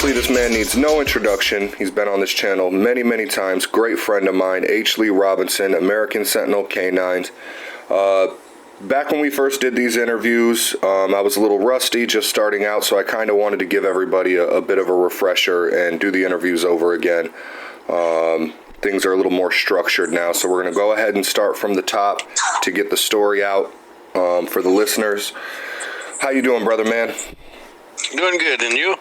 Obviously, this man needs no introduction. He's been on this channel many, many times. Great friend of mine, H. Lee Robinson, American Sentinel Canines. Back when we first did these interviews, I was a little rusty, just starting out, so I kind of wanted to give everybody a bit of a refresher and do the interviews over again. Things are a little more structured now, so we're going to go ahead and start from the top to get the story out for the listeners. How you doing, brother man? Doing good, and you?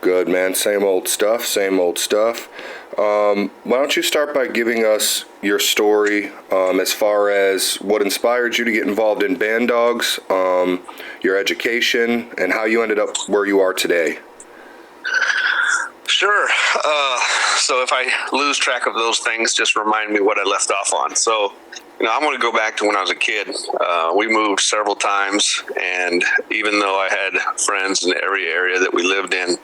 Good, man. Same old stuff, same old stuff. Why don't you start by giving us your story as far as what inspired you to get involved in bandogs, your education, and how you ended up where you are today. Sure. So if I lose track of those things, just remind me what I left off on. So, I'm going to go back to when I was a kid. We moved several times, and even though I had friends in every area that we lived in,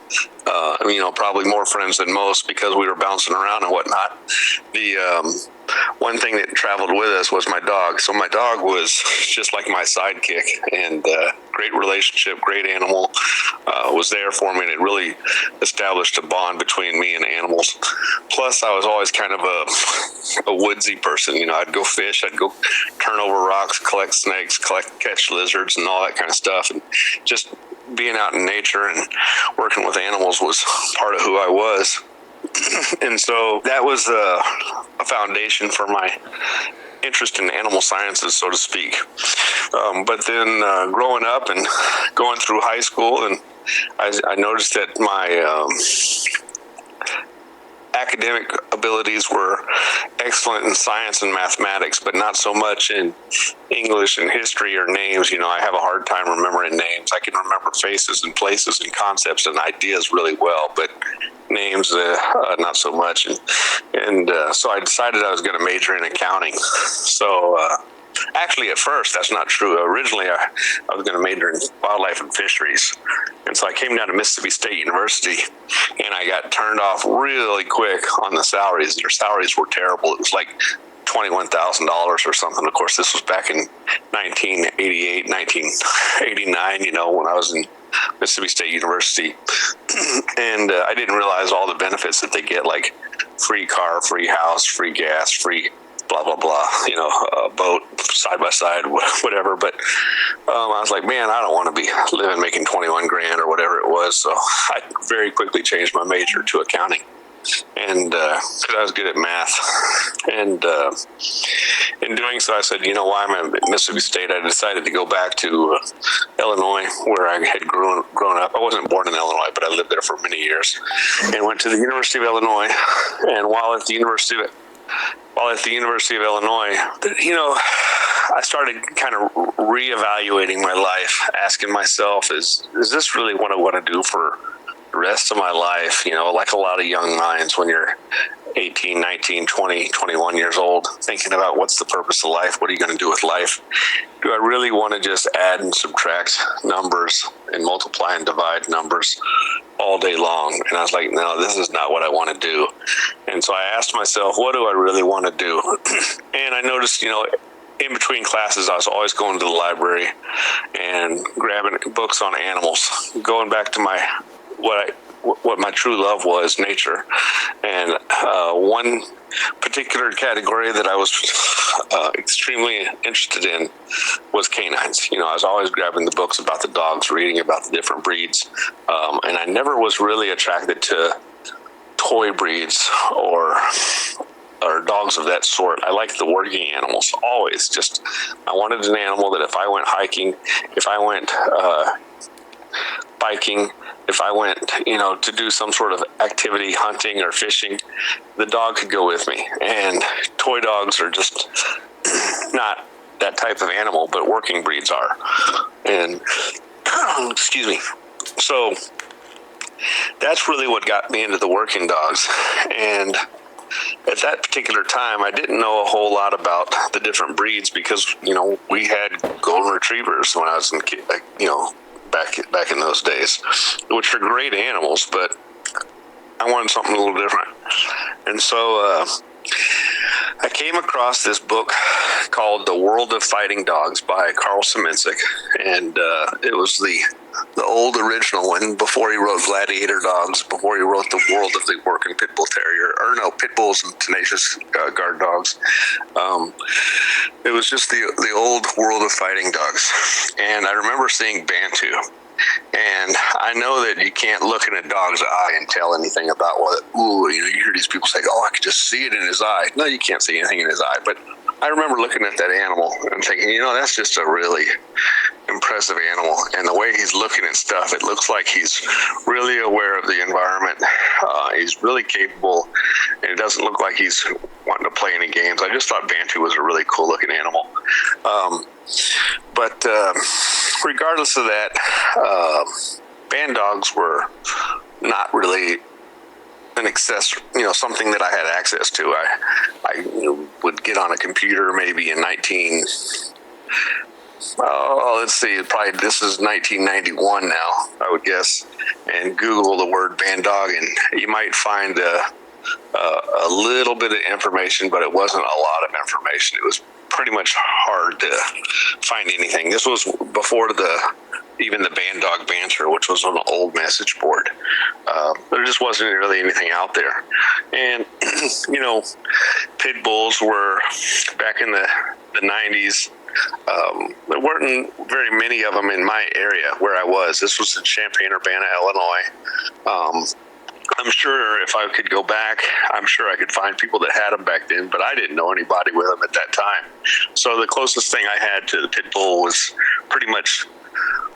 probably more friends than most because we were bouncing around and whatnot, the one thing that traveled with us was my dog. So my dog was just like my sidekick, and great relationship, great animal, was there for me, and it really established a bond between me and animals. Plus, I was always kind of a woodsy person. I'd go fish, I'd go turn over rocks, collect snakes, catch lizards, and all that kind of stuff. And just being out in nature and working with animals was part of who I was. And so that was a foundation for my interest in animal sciences, so to speak. But then growing up and going through high school, and I noticed that my academic abilities were excellent in science and mathematics, but not so much in English and history or names. I have a hard time remembering names. I can remember faces and places and concepts and ideas really well, but names, not so much. And so I decided I was going to major in accounting. So actually, at first, that's not true. Originally, I was going to major in wildlife and fisheries. And so I came down to Mississippi State University, and I got turned off really quick on the salaries. Their salaries were terrible. It was like $21,000 or something. Of course, this was back in 1988, 1989, when I was in Mississippi State University. And I didn't realize all the benefits that they get, like free car, free house, free gas, free blah, blah, blah, boat, side by side, whatever. But I was like, man, I don't want to be living making 21 grand or whatever it was. So I very quickly changed my major to accounting. And because I was good at math. And in doing so, I said, while I'm at Mississippi State, I decided to go back to Illinois, where I had grown up. I wasn't born in Illinois, but I lived there for many years, and went to the University of Illinois. And while at the University of Illinois, I started kind of reevaluating my life, asking myself, is this really what I want to do for the rest of my life? Like a lot of young minds when you're 18, 19, 20, 21 years old, thinking about what's the purpose of life? What are you going to do with life? Do I really want to just add and subtract numbers and multiply and divide numbers all day long? And I was like, no, this is not what I want to do. And so I asked myself, what do I really want to do? And I noticed, in between classes, I was always going to the library and grabbing books on animals, going back to what my true love was, nature. And one particular category that I was extremely interested in was canines. I was always grabbing the books about the dogs, reading about the different breeds. And I never was really attracted to toy breeds or dogs of that sort. I liked the working animals, always. I wanted an animal that if I went hiking, if I went biking, if I went, to do some sort of activity, hunting or fishing, the dog could go with me. And toy dogs are just not that type of animal, but working breeds are. And, excuse me. So that's really what got me into the working dogs. And at that particular time, I didn't know a whole lot about the different breeds because, we had golden retrievers when I was in, back in those days, which are great animals, but I wanted something a little different. And so I came across this book called The World of Fighting Dogs by Carl Siminsek, and it was the the old original one, before he wrote Gladiator Dogs, before he wrote The World of the Working Pit Bull Terrier, or no, Pit Bulls and Tenacious Guard Dogs. It was just the old World of Fighting Dogs. And I remember seeing Bantu. And I know that you can't look in a dog's eye and tell anything about you hear these people say, oh, I could just see it in his eye. No, you can't see anything in his eye. But I remember looking at that animal and thinking, that's just a really impressive animal. And the way he's looking at stuff, it looks like he's really aware of the environment. He's really capable, and it doesn't look like he's wanting to play any games. I just thought Bantu was a really cool looking animal. But regardless of that, bandogs were not really an access, something that I had access to. I would get on a computer maybe in probably this is 1991 now, I would guess, and Google the word bandog, and you might find a little bit of information, but it wasn't a lot of information. It was pretty much hard to find anything. This was before even the Bandog Banter, which was on an old message board. There just wasn't really anything out there. And, pit bulls were, back in the 90s, there weren't very many of them in my area where I was. This was in Champaign-Urbana, Illinois. I'm sure if I could go back, I'm sure I could find people that had them back then, but I didn't know anybody with them at that time. So the closest thing I had to the pit bull was pretty much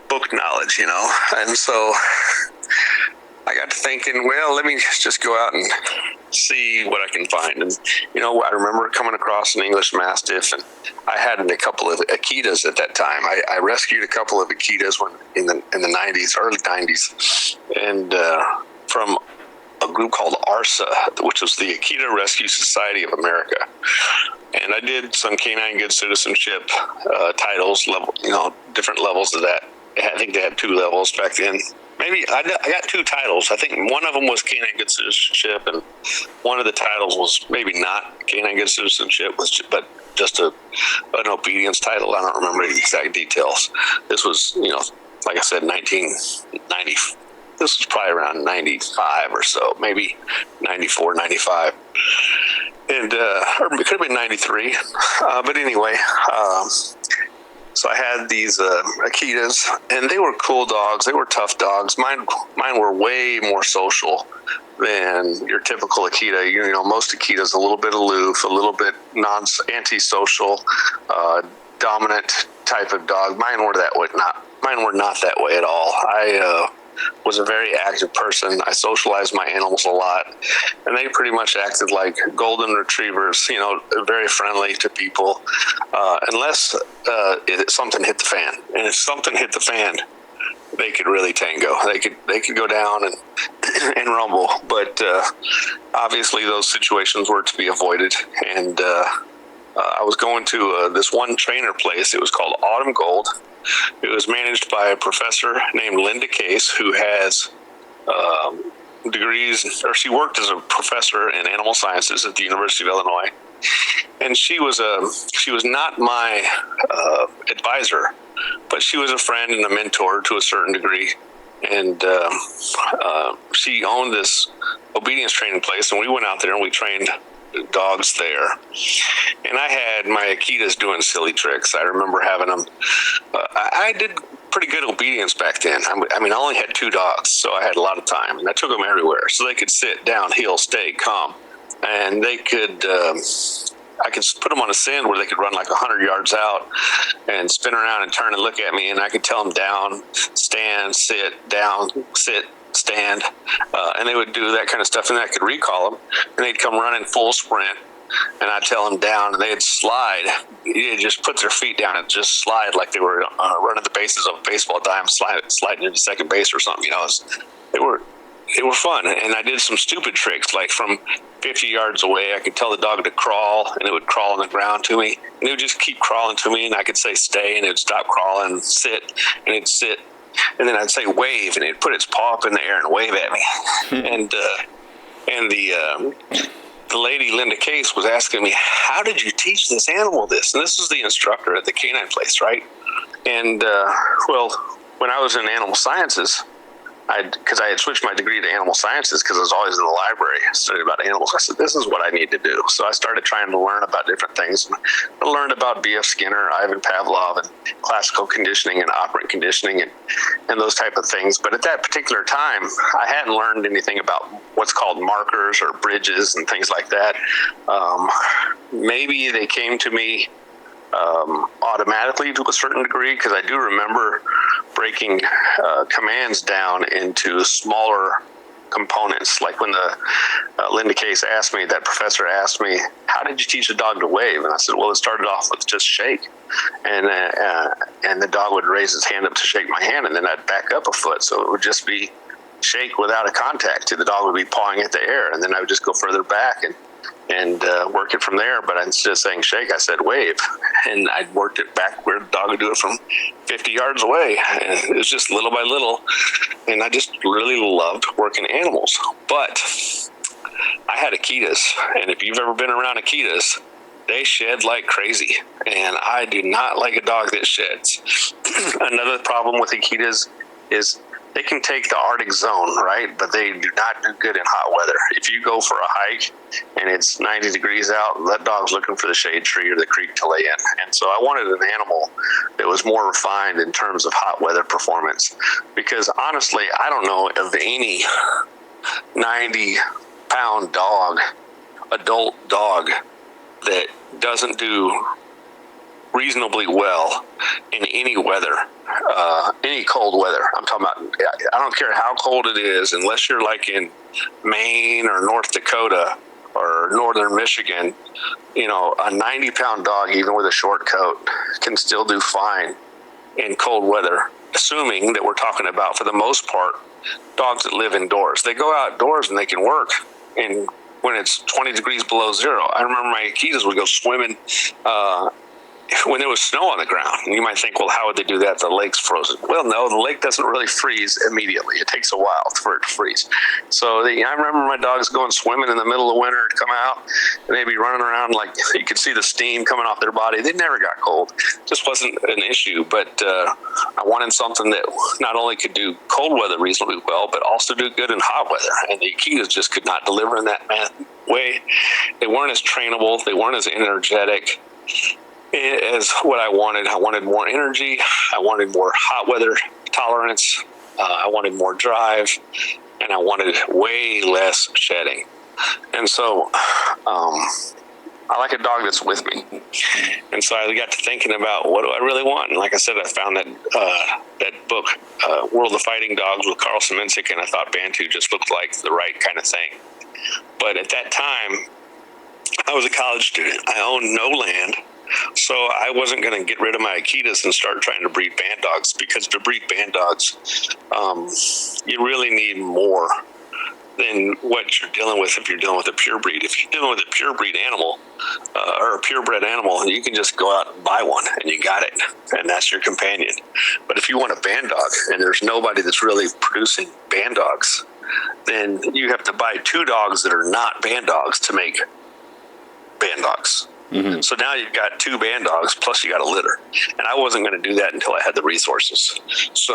book knowledge, And so I got to thinking, well, let me just go out and see what I can find. And, I remember coming across an English Mastiff, and I had a couple of Akitas at that time. I rescued a couple of Akitas in the 90s, early 90s, and from a group called ARSA, which was the Akita Rescue Society of America. And I did some canine good citizenship titles, different levels of that. I think they had 2 levels back then. Maybe I got 2 titles. I think one of them was canine good citizenship, and one of the titles was maybe not canine good citizenship, but just an obedience title. I don't remember the exact details. This was, like I said, 1990. This was probably around 95 or so, maybe 94, 95. And, or it could have been 93. But anyway, so I had these Akitas, and they were cool dogs. They were tough dogs. Mine were way more social than your typical Akita. Most Akitas a little bit aloof, a little bit antisocial, dominant type of dog. Mine were that way. Mine were not that way at all. I was a very active person. I socialized my animals a lot, and they pretty much acted like golden retrievers, very friendly to people, unless something hit the fan. And if something hit the fan, they could really tango. They could go down and rumble. But obviously those situations were to be avoided. And I was going to this one trainer place. It was called Autumn Gold. It was managed by a professor named Linda Case, who has degrees, or she worked as a professor in animal sciences at the University of Illinois. And she was not my advisor, but she was a friend and a mentor to a certain degree. And she owned this obedience training place, and we went out there and we trained dogs there. And I had my Akitas doing silly tricks. I remember having them. I did pretty good obedience back then. I only had 2 dogs, so I had a lot of time, and I took them everywhere. So they could sit down, heel, stay, calm, and they could. I could put them on a send where they could run like 100 yards out and spin around and turn and look at me, and I could tell them down, stand, sit, down, sit, stand, and they would do that kind of stuff, and I could recall them, and they'd come running full sprint, and I'd tell them down, and they'd slide. They'd just put their feet down and just slide like they were running the bases of a baseball diamond, sliding into second base or something. They were fun, and I did some stupid tricks, like from 50 yards away, I could tell the dog to crawl, and it would crawl on the ground to me, and it would just keep crawling to me, and I could say stay, and it would stop crawling, and sit, and it'd sit, and then I'd say wave, and it'd put its paw up in the air and wave at me. And the lady, Linda Case, was asking me, how did you teach this animal this? And this was the instructor at the canine place, right? And, well, when I was in animal sciences, because I had switched my degree to animal sciences because I was always in the library studying about animals. I said, this is what I need to do. So I started trying to learn about different things. I learned about B.F. Skinner, Ivan Pavlov, and classical conditioning and operant conditioning and those type of things. But at that particular time, I hadn't learned anything about what's called markers or bridges and things like that. Maybe they came to me automatically to a certain degree, because I do remember breaking commands down into smaller components. Like when the Linda Case asked me, that professor asked me, how did you teach a dog to wave? And I said, well, it started off with just shake. And the dog would raise his hand up to shake my hand, and then I'd back up a foot. So it would just be shake without a contact. The dog would be pawing at the air, and then I would just go further back and work it from there. But instead of saying shake, I said wave, and I worked it back where the dog would do it from 50 yards away. And it was just little by little, and I just really loved working animals. But I had Akitas, and if you've ever been around Akitas, they shed like crazy, and I do not like a dog that sheds. Another problem with Akitas is they can take the Arctic zone, right? But they do not do good in hot weather. If you go for a hike and it's 90 degrees out, that dog's looking for the shade tree or the creek to lay in. And so I wanted an animal that was more refined in terms of hot weather performance. Because honestly, I don't know of any 90-pound dog, adult dog, that doesn't do reasonably well in any weather, any cold weather. I'm talking about, I don't care how cold it is, unless you're like in Maine or North Dakota or northern Michigan, a 90-pound dog, even with a short coat, can still do fine in cold weather, assuming that we're talking about, for the most part, dogs that live indoors. They go outdoors and they can work when it's 20 degrees below zero. I remember my Akitas would go swimming when there was snow on the ground. And you might think, well, how would they do that? The lake's frozen. Well, no, the lake doesn't really freeze immediately. It takes a while for it to freeze. So I remember my dogs going swimming in the middle of winter, come out, and they'd be running around like you could see the steam coming off their body. They never got cold. Just wasn't an issue. But I wanted something that not only could do cold weather reasonably well, but also do good in hot weather. And the Akitas just could not deliver in that way. They weren't as trainable. They weren't as energetic as what I wanted. I wanted more energy. I wanted more hot weather tolerance. I wanted more drive, and I wanted way less shedding. And so I like a dog that's with me. And so I got to thinking about, what do I really want? And like I said, I found that book, World of Fighting Dogs, with Carl Simincic, and I thought Bantu just looked like the right kind of thing. But at that time, I was a college student. I owned no land. So I wasn't going to get rid of my Akitas and start trying to breed bandogs, because to breed bandogs, you really need more than what you're dealing with if you're dealing with a pure breed. If you're dealing with a pure breed animal or a purebred animal, you can just go out and buy one and you got it, and that's your companion. But if you want a bandog and there's nobody that's really producing bandogs, then you have to buy two dogs that are not bandogs to make bandogs. Mm-hmm. So now you've got two bandogs, plus you got a litter. And I wasn't going to do that until I had the resources. So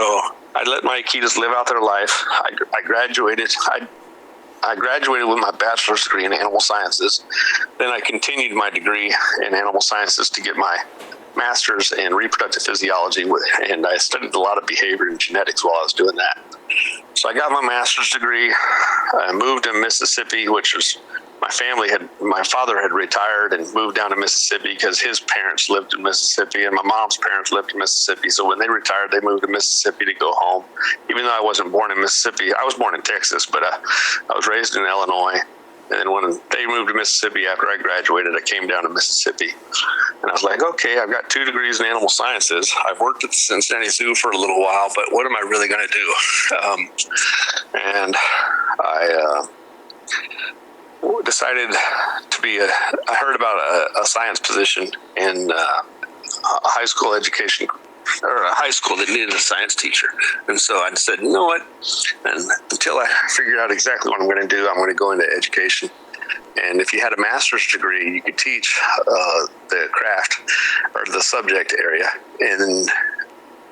I let my Akitas live out their life. I graduated. I graduated with my bachelor's degree in animal sciences. Then I continued my degree in animal sciences to get my master's in reproductive physiology, and I studied a lot of behavior and genetics while I was doing that. So I got my master's degree. I moved to Mississippi, which was my father had retired and moved down to Mississippi because his parents lived in Mississippi, and my mom's parents lived in Mississippi. So when they retired, they moved to Mississippi to go home. Even though I wasn't born in Mississippi, I was born in Texas, but I was raised in Illinois. And then when they moved to Mississippi after I graduated, I came down to Mississippi. And I was like, okay, I've got 2 degrees in animal sciences. I've worked at the Cincinnati Zoo for a little while, but what am I really going to do? And I decided to I heard about a science position in a high school education, or a high school that needed a science teacher. And so I said, you know what? And until I figure out exactly what I'm going to do, I'm going to go into education. And if you had a master's degree, you could teach the craft or the subject area. And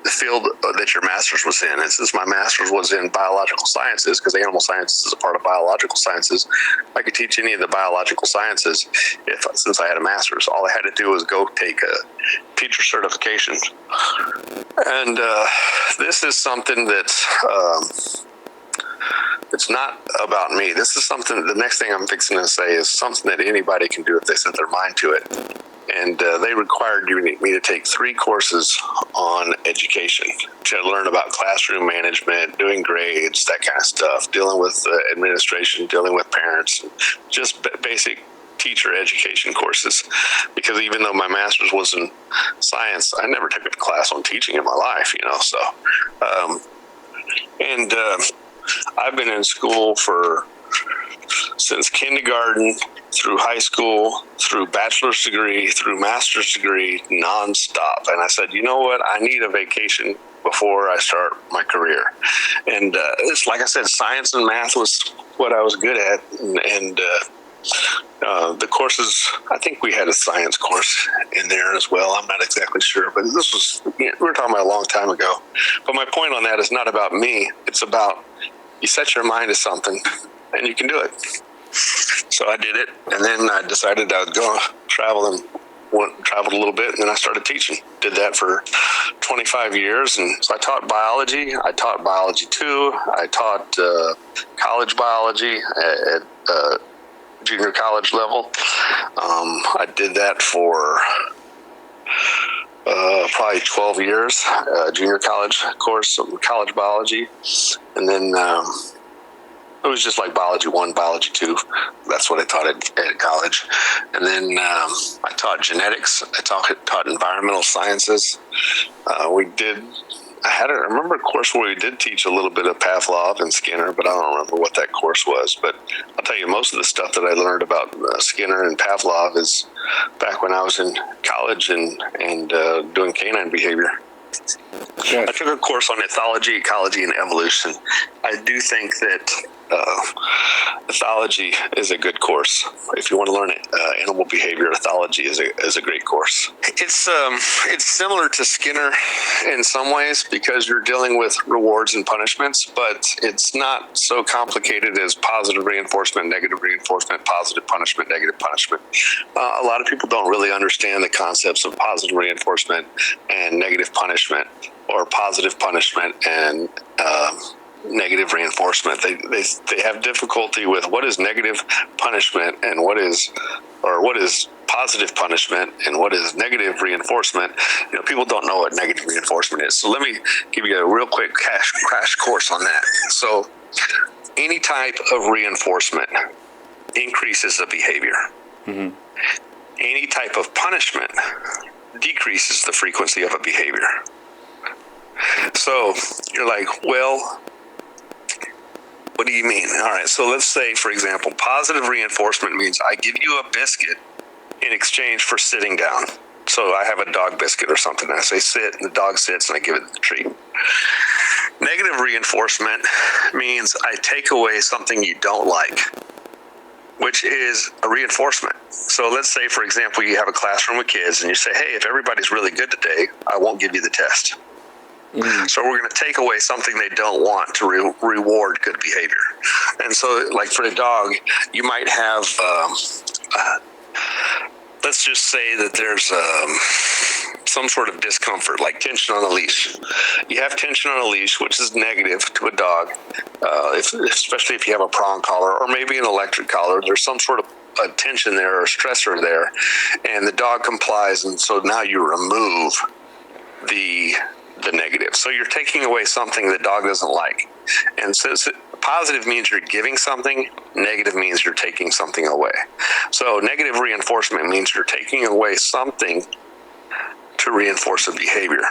the field that your master's was in. And since my master's was in biological sciences, because animal sciences is a part of biological sciences, I could teach any of the biological sciences since I had a master's. All I had to do was go take a teacher certification. And this is something that's it's not about me. This is something, the next thing I'm fixing to say is something that anybody can do if they set their mind to it. And they required me to take 3 courses on education to learn about classroom management, doing grades, that kind of stuff, dealing with administration, dealing with parents, just basic teacher education courses. Because even though my master's was in science, I never took a class on teaching in my life, so. I've been in school since kindergarten, through high school, through bachelor's degree, through master's degree, nonstop. And I said, you know what? I need a vacation before I start my career. And it's like I said, science and math was what I was good at. And the courses, I think we had a science course in there as well. I'm not exactly sure, but this was, we were talking about a long time ago. But my point on that is not about me. It's about you set your mind to something and you can do it. So I did it, and then I decided I would go travel and traveled a little bit, and then I started teaching. Did that for 25 years, and so I taught biology. I taught biology 2. I taught college biology at junior college level. I did that for probably 12 years, junior college course of college biology, and then it was just like biology 1, biology 2. That's what I taught at college. And then I taught genetics. I taught environmental sciences. I remember a course where we did teach a little bit of Pavlov and Skinner, but I don't remember what that course was. But I'll tell you, most of the stuff that I learned about Skinner and Pavlov is back when I was in college and doing canine behavior. Yes. I took a course on ethology, ecology, and evolution. I do think that ethology is a good course. If you want to learn animal behavior, ethology is a great course. It's similar to Skinner in some ways because you're dealing with rewards and punishments, but it's not so complicated as positive reinforcement, negative reinforcement, positive punishment, negative punishment. A lot of people don't really understand the concepts of positive reinforcement and negative punishment, or positive punishment and negative reinforcement. They have difficulty with what is negative punishment and what is positive punishment and what is negative reinforcement. People don't know what negative reinforcement is. So let me give you a real quick crash course on that. So any type of reinforcement increases the behavior. Mm-hmm. Any type of punishment decreases the frequency of a behavior. So you're like, well, what do you mean? All right, so let's say, for example, positive reinforcement means I give you a biscuit in exchange for sitting down. So I have a dog biscuit or something, and I say sit, and the dog sits, and I give it the treat. Negative reinforcement means I take away something you don't like, which is a reinforcement. So let's say, for example, you have a classroom with kids, and you say, hey, if everybody's really good today, I won't give you the test. Mm. So we're going to take away something they don't want to reward good behavior. And so, like for a dog, you might have, let's just say that there's some sort of discomfort, like tension on a leash. You have tension on a leash, which is negative to a dog, especially if you have a prong collar or maybe an electric collar. There's some sort of a tension there or stressor there, and the dog complies, and so now you remove the negative. So you're taking away something the dog doesn't like. And so positive means you're giving something, negative means you're taking something away. So negative reinforcement means you're taking away something to reinforce a behavior.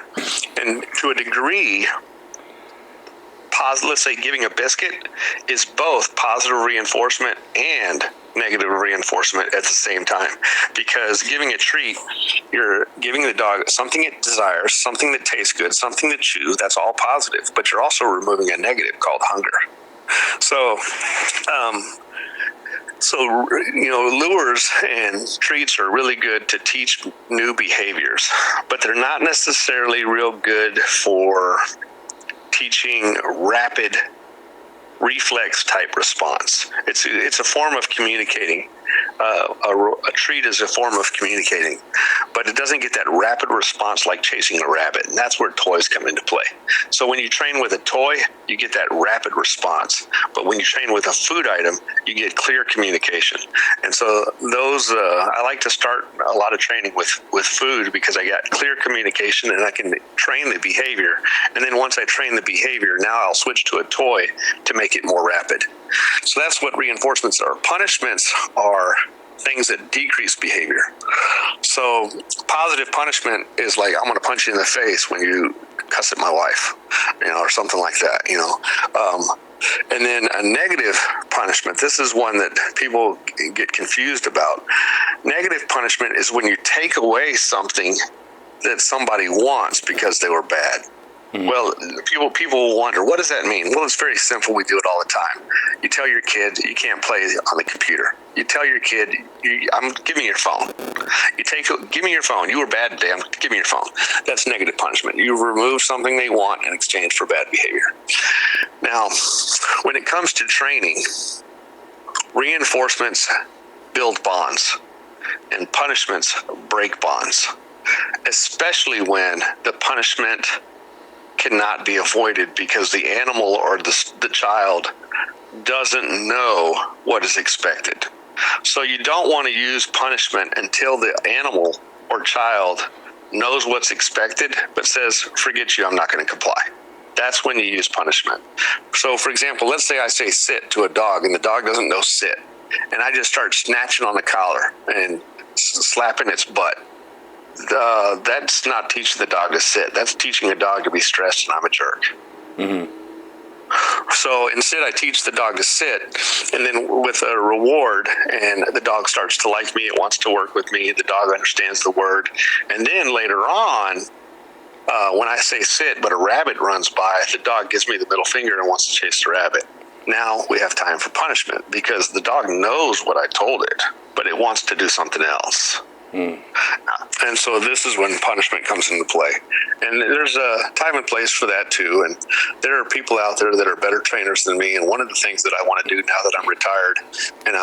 And to a degree, let's say giving a biscuit is both positive reinforcement and negative reinforcement at the same time, because giving a treat, you're giving the dog something it desires, something that tastes good, something to chew. That's all positive, but you're also removing a negative called hunger. So So, lures and treats are really good to teach new behaviors, but they're not necessarily real good for teaching rapid reflex type response. It's a form of communicating. A treat is a form of communicating, but it doesn't get that rapid response like chasing a rabbit, and that's where toys come into play. So when you train with a toy, you get that rapid response, but when you train with a food item, you get clear communication. And so those, I like to start a lot of training with food because I got clear communication and I can train the behavior. And then once I train the behavior, now I'll switch to a toy to make it more rapid. So that's what reinforcements are. Punishments are things that decrease behavior. So positive punishment is like, I'm going to punch you in the face when you cuss at my wife, or something like that, and then a negative punishment. This is one that people get confused about. Negative punishment is when you take away something that somebody wants because they were bad. Mm-hmm. Well, people wonder, what does that mean? Well, it's very simple. We do it all the time. You tell your kid you can't play on the computer. You tell your kid, give me your phone. Give me your phone. You were bad today. Give me your phone. That's negative punishment. You remove something they want in exchange for bad behavior. Now, when it comes to training, reinforcements build bonds and punishments break bonds, especially when the punishment cannot be avoided because the animal or the child doesn't know what is expected. So you don't want to use punishment until the animal or child knows what's expected but says, forget you, I'm not going to comply. That's when you use punishment. So for example, let's say I say sit to a dog and the dog doesn't know sit, and I just start snatching on the collar and slapping its butt. That's not teaching the dog to sit. That's teaching a dog to be stressed and I'm a jerk. Mm-hmm. So instead I teach the dog to sit, and then with a reward, and the dog starts to like me, it wants to work with me, the dog understands the word, and then later on, when I say sit but a rabbit runs by, the dog gives me the middle finger and wants to chase the rabbit. Now we have time for punishment because the dog knows what I told it, but it wants to do something else. And so this is when punishment comes into play. And there's a time and place for that too. And there are people out there that are better trainers than me. And one of the things that I want to do now that I'm retired, and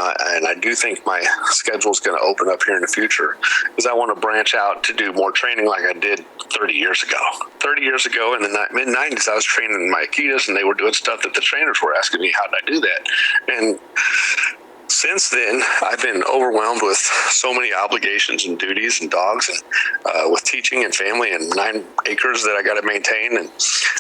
I do think my schedule is going to open up here in the future, is I want to branch out to do more training like I did 30 years ago. 30 years ago in the mid-90s, I was training my Akitas, and they were doing stuff that the trainers were asking me, how did I do that? And since then, I've been overwhelmed with so many obligations and duties and dogs, and with teaching and family and 9 acres that I got to maintain. And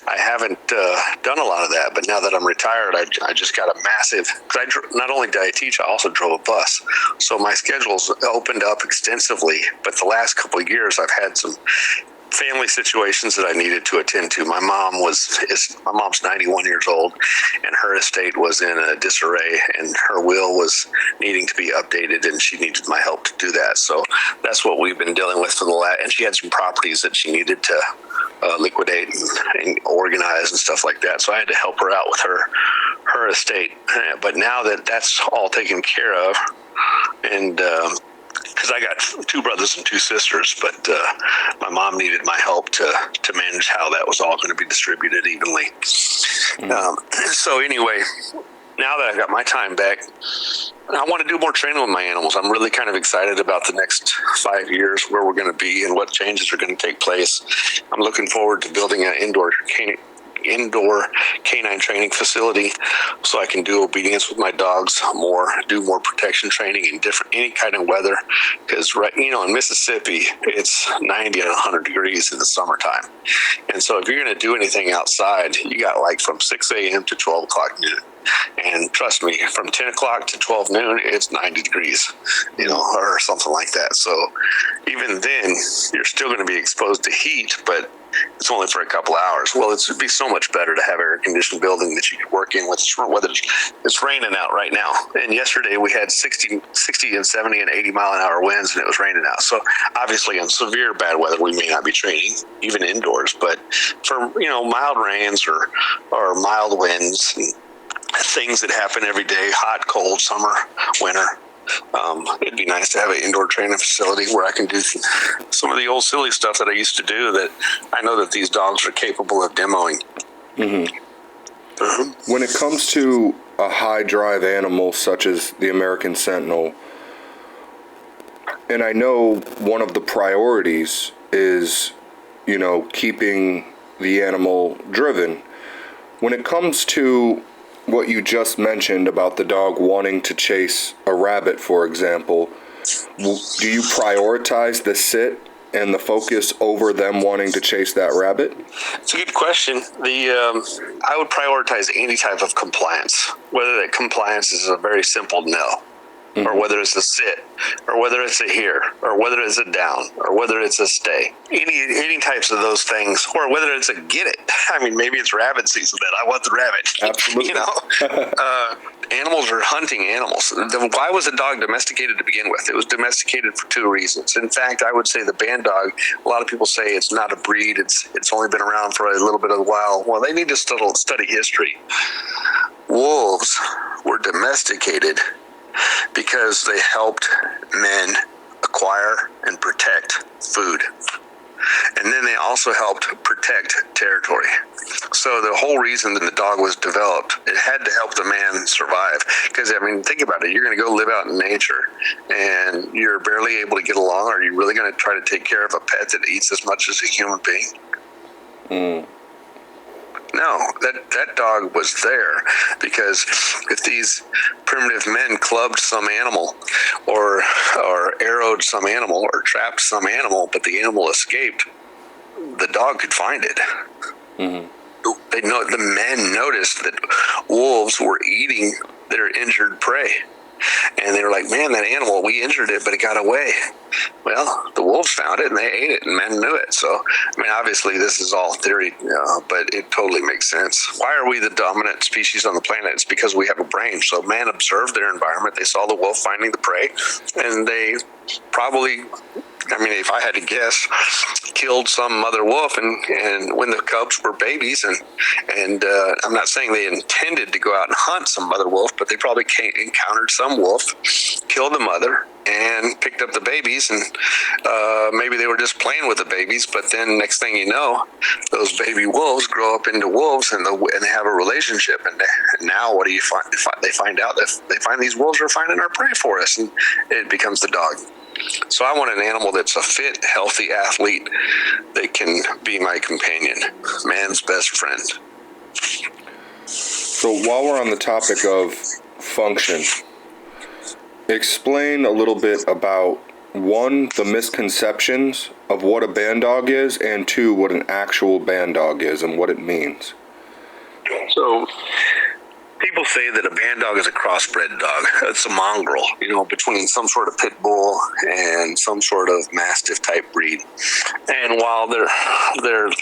I haven't done a lot of that. But now that I'm retired, I just got a massive, because not only did I teach, I also drove a bus. So my schedule's opened up extensively. But the last couple of years, I've had some family situations that I needed to attend to. My mom's 91 years old, and her estate was in a disarray, and her will was needing to be updated, and she needed my help to do that. So that's what we've been dealing with for the last, and she had some properties that she needed to liquidate and organize and stuff like that. So I had to help her out with her estate. But now that that's all taken care of, and because I got 2 brothers and 2 sisters, but my mom needed my help to manage how that was all going to be distributed evenly. So anyway, now that I've got my time back, I want to do more training with my animals. I'm really kind of excited about the next 5 years, where we're going to be and what changes are going to take place. I'm looking forward to building an indoor canine training facility so I can do obedience with my dogs more, do more protection training in any kind of weather, because in Mississippi it's 90 and 100 degrees in the summertime, and so if you're going to do anything outside, you got like from 6 a.m. to 12 o'clock noon. And trust me, from 10 o'clock to 12 noon, it's 90 degrees, or something like that. So even then, you're still going to be exposed to heat, but it's only for a couple hours. Well, it would be so much better to have air-conditioned building that you could work in with, whether it's raining out right now. And yesterday we had 60 and 70 and 80 mile-an-hour winds, and it was raining out. So obviously in severe bad weather, we may not be training, even indoors. But for, mild rains or mild winds, things that happen every day, hot, cold, summer, winter. It'd be nice to have an indoor training facility where I can do some of the old silly stuff that I used to do that I know that these dogs are capable of demoing. When it comes to a high drive animal such as the American Sentinel, and I know one of the priorities is, keeping the animal driven. When it comes to what you just mentioned about the dog wanting to chase a rabbit, for example, do you prioritize the sit and the focus over them wanting to chase that rabbit? It's a good question. I would prioritize any type of compliance, whether that compliance is a very simple no, or whether it's a sit, or whether it's a here, or whether it's a down, or whether it's a stay. Any types of those things, or whether it's a get it. I mean, maybe it's rabbit season, then I want the rabbit. Absolutely. Animals are hunting animals. Why was a dog domesticated to begin with? It was domesticated for two reasons. In fact, I would say the bandog, a lot of people say it's not a breed, it's only been around for a little bit of a while. Well, they need to study history. Wolves were domesticated because they helped men acquire and protect food. And then they also helped protect territory. So the whole reason that the dog was developed, it had to help the man survive. Because, think about it. You're going to go live out in nature, and you're barely able to get along. Are you really going to try to take care of a pet that eats as much as a human being? No, that dog was there because if these primitive men clubbed some animal or arrowed some animal or trapped some animal, but the animal escaped, the dog could find it. The men noticed that wolves were eating their injured prey. And they were like, man, that animal, we injured it, but it got away. Well, the wolves found it and they ate it, and men knew it. So, obviously this is all theory, but it totally makes sense. Why are we the dominant species on the planet? It's because we have a brain. So man observed their environment. They saw the wolf finding the prey, and they probably, if I had to guess, killed some mother wolf and when the cubs were babies, and I'm not saying they intended to go out and hunt some mother wolf, but they probably encountered some wolf, killed the mother, and picked up the babies, and maybe they were just playing with the babies, but then next thing you know, those baby wolves grow up into wolves, and they have a relationship, and now what do you find? They find out that they find these wolves are finding our prey for us, and it becomes the dog. So I want an animal that's a fit, healthy athlete that can be my companion, man's best friend. So while we're on the topic of function, explain a little bit about, one, the misconceptions of what a bandog is, and two, what an actual bandog is and what it means. So people say that a bandog is a crossbred dog. It's a mongrel, between some sort of pit bull and some sort of mastiff type breed. And while they're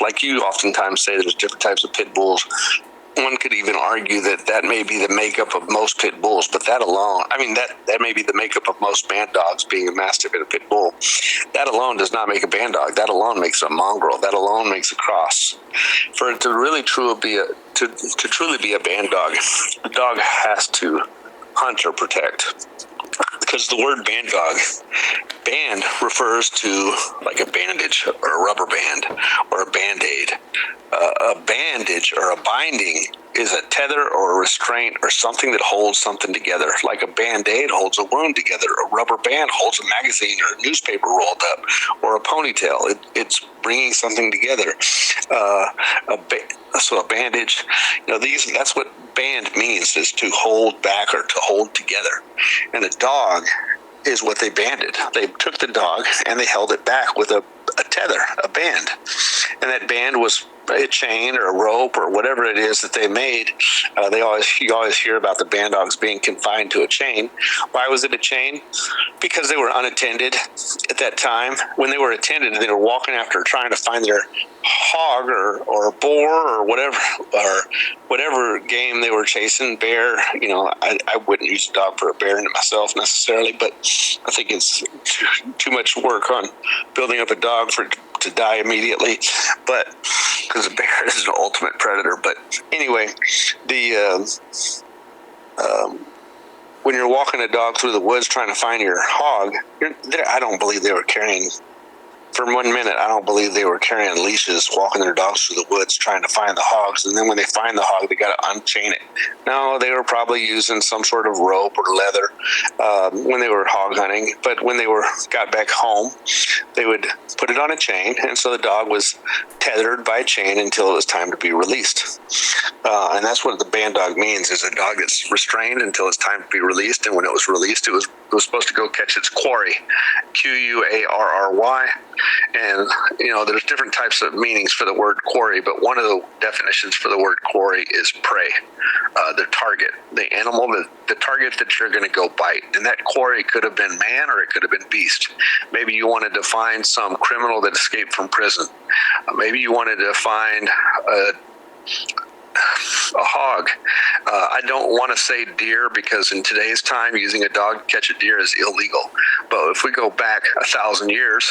like you oftentimes say, there's different types of pit bulls. One could even argue that may be the makeup of most pit bulls, but that alone, that may be the makeup of most bandogs, being a mastiff and a pit bull. That alone does not make a bandog. That alone makes a mongrel. That alone makes a cross. For it to really truly be a bandog, the dog has to hunt or protect. Because the word bandog, band refers to like a bandage or a rubber band or a Band-Aid. A bandage or a binding is a tether or a restraint or something that holds something together. Like a Band-Aid holds a wound together. A rubber band holds a magazine or a newspaper rolled up, or a ponytail. It's bringing something together. So a bandage, that's what band means, is to hold back or to hold together. And a dog is what they banded. They took the dog and they held it back with a tether, a band. And that band was a chain or a rope or whatever it is that they made. You always hear about the bandogs being confined to a chain. Why was it a chain? Because they were unattended at that time. When they were attended, they were walking after trying to find their hog or boar or whatever game they were chasing, bear. I wouldn't use a dog for a bear myself necessarily, but I think it's too much work on building up a dog to die immediately. But because a bear is an ultimate predator. But anyway, when you're walking a dog through the woods trying to find your hog, I don't believe they were carrying. For 1 minute, I don't believe they were carrying leashes, walking their dogs through the woods trying to find the hogs. And then when they find the hog, they got to unchain it. No, they were probably using some sort of rope or leather when they were hog hunting. But when they got back home, they would put it on a chain. And so the dog was tethered by a chain until it was time to be released. And that's what the bandog means, is a dog that's restrained until it's time to be released. And when it was released, it was supposed to go catch its quarry, Quarry. And, there's different types of meanings for the word quarry, but one of the definitions for the word quarry is prey, the target, the animal, the target that you're going to go bite. And that quarry could have been man or it could have been beast. Maybe you wanted to find some criminal that escaped from prison. Maybe you wanted to find a hog. I don't want to say deer because in today's time, using a dog to catch a deer is illegal. But if we go back 1,000 years,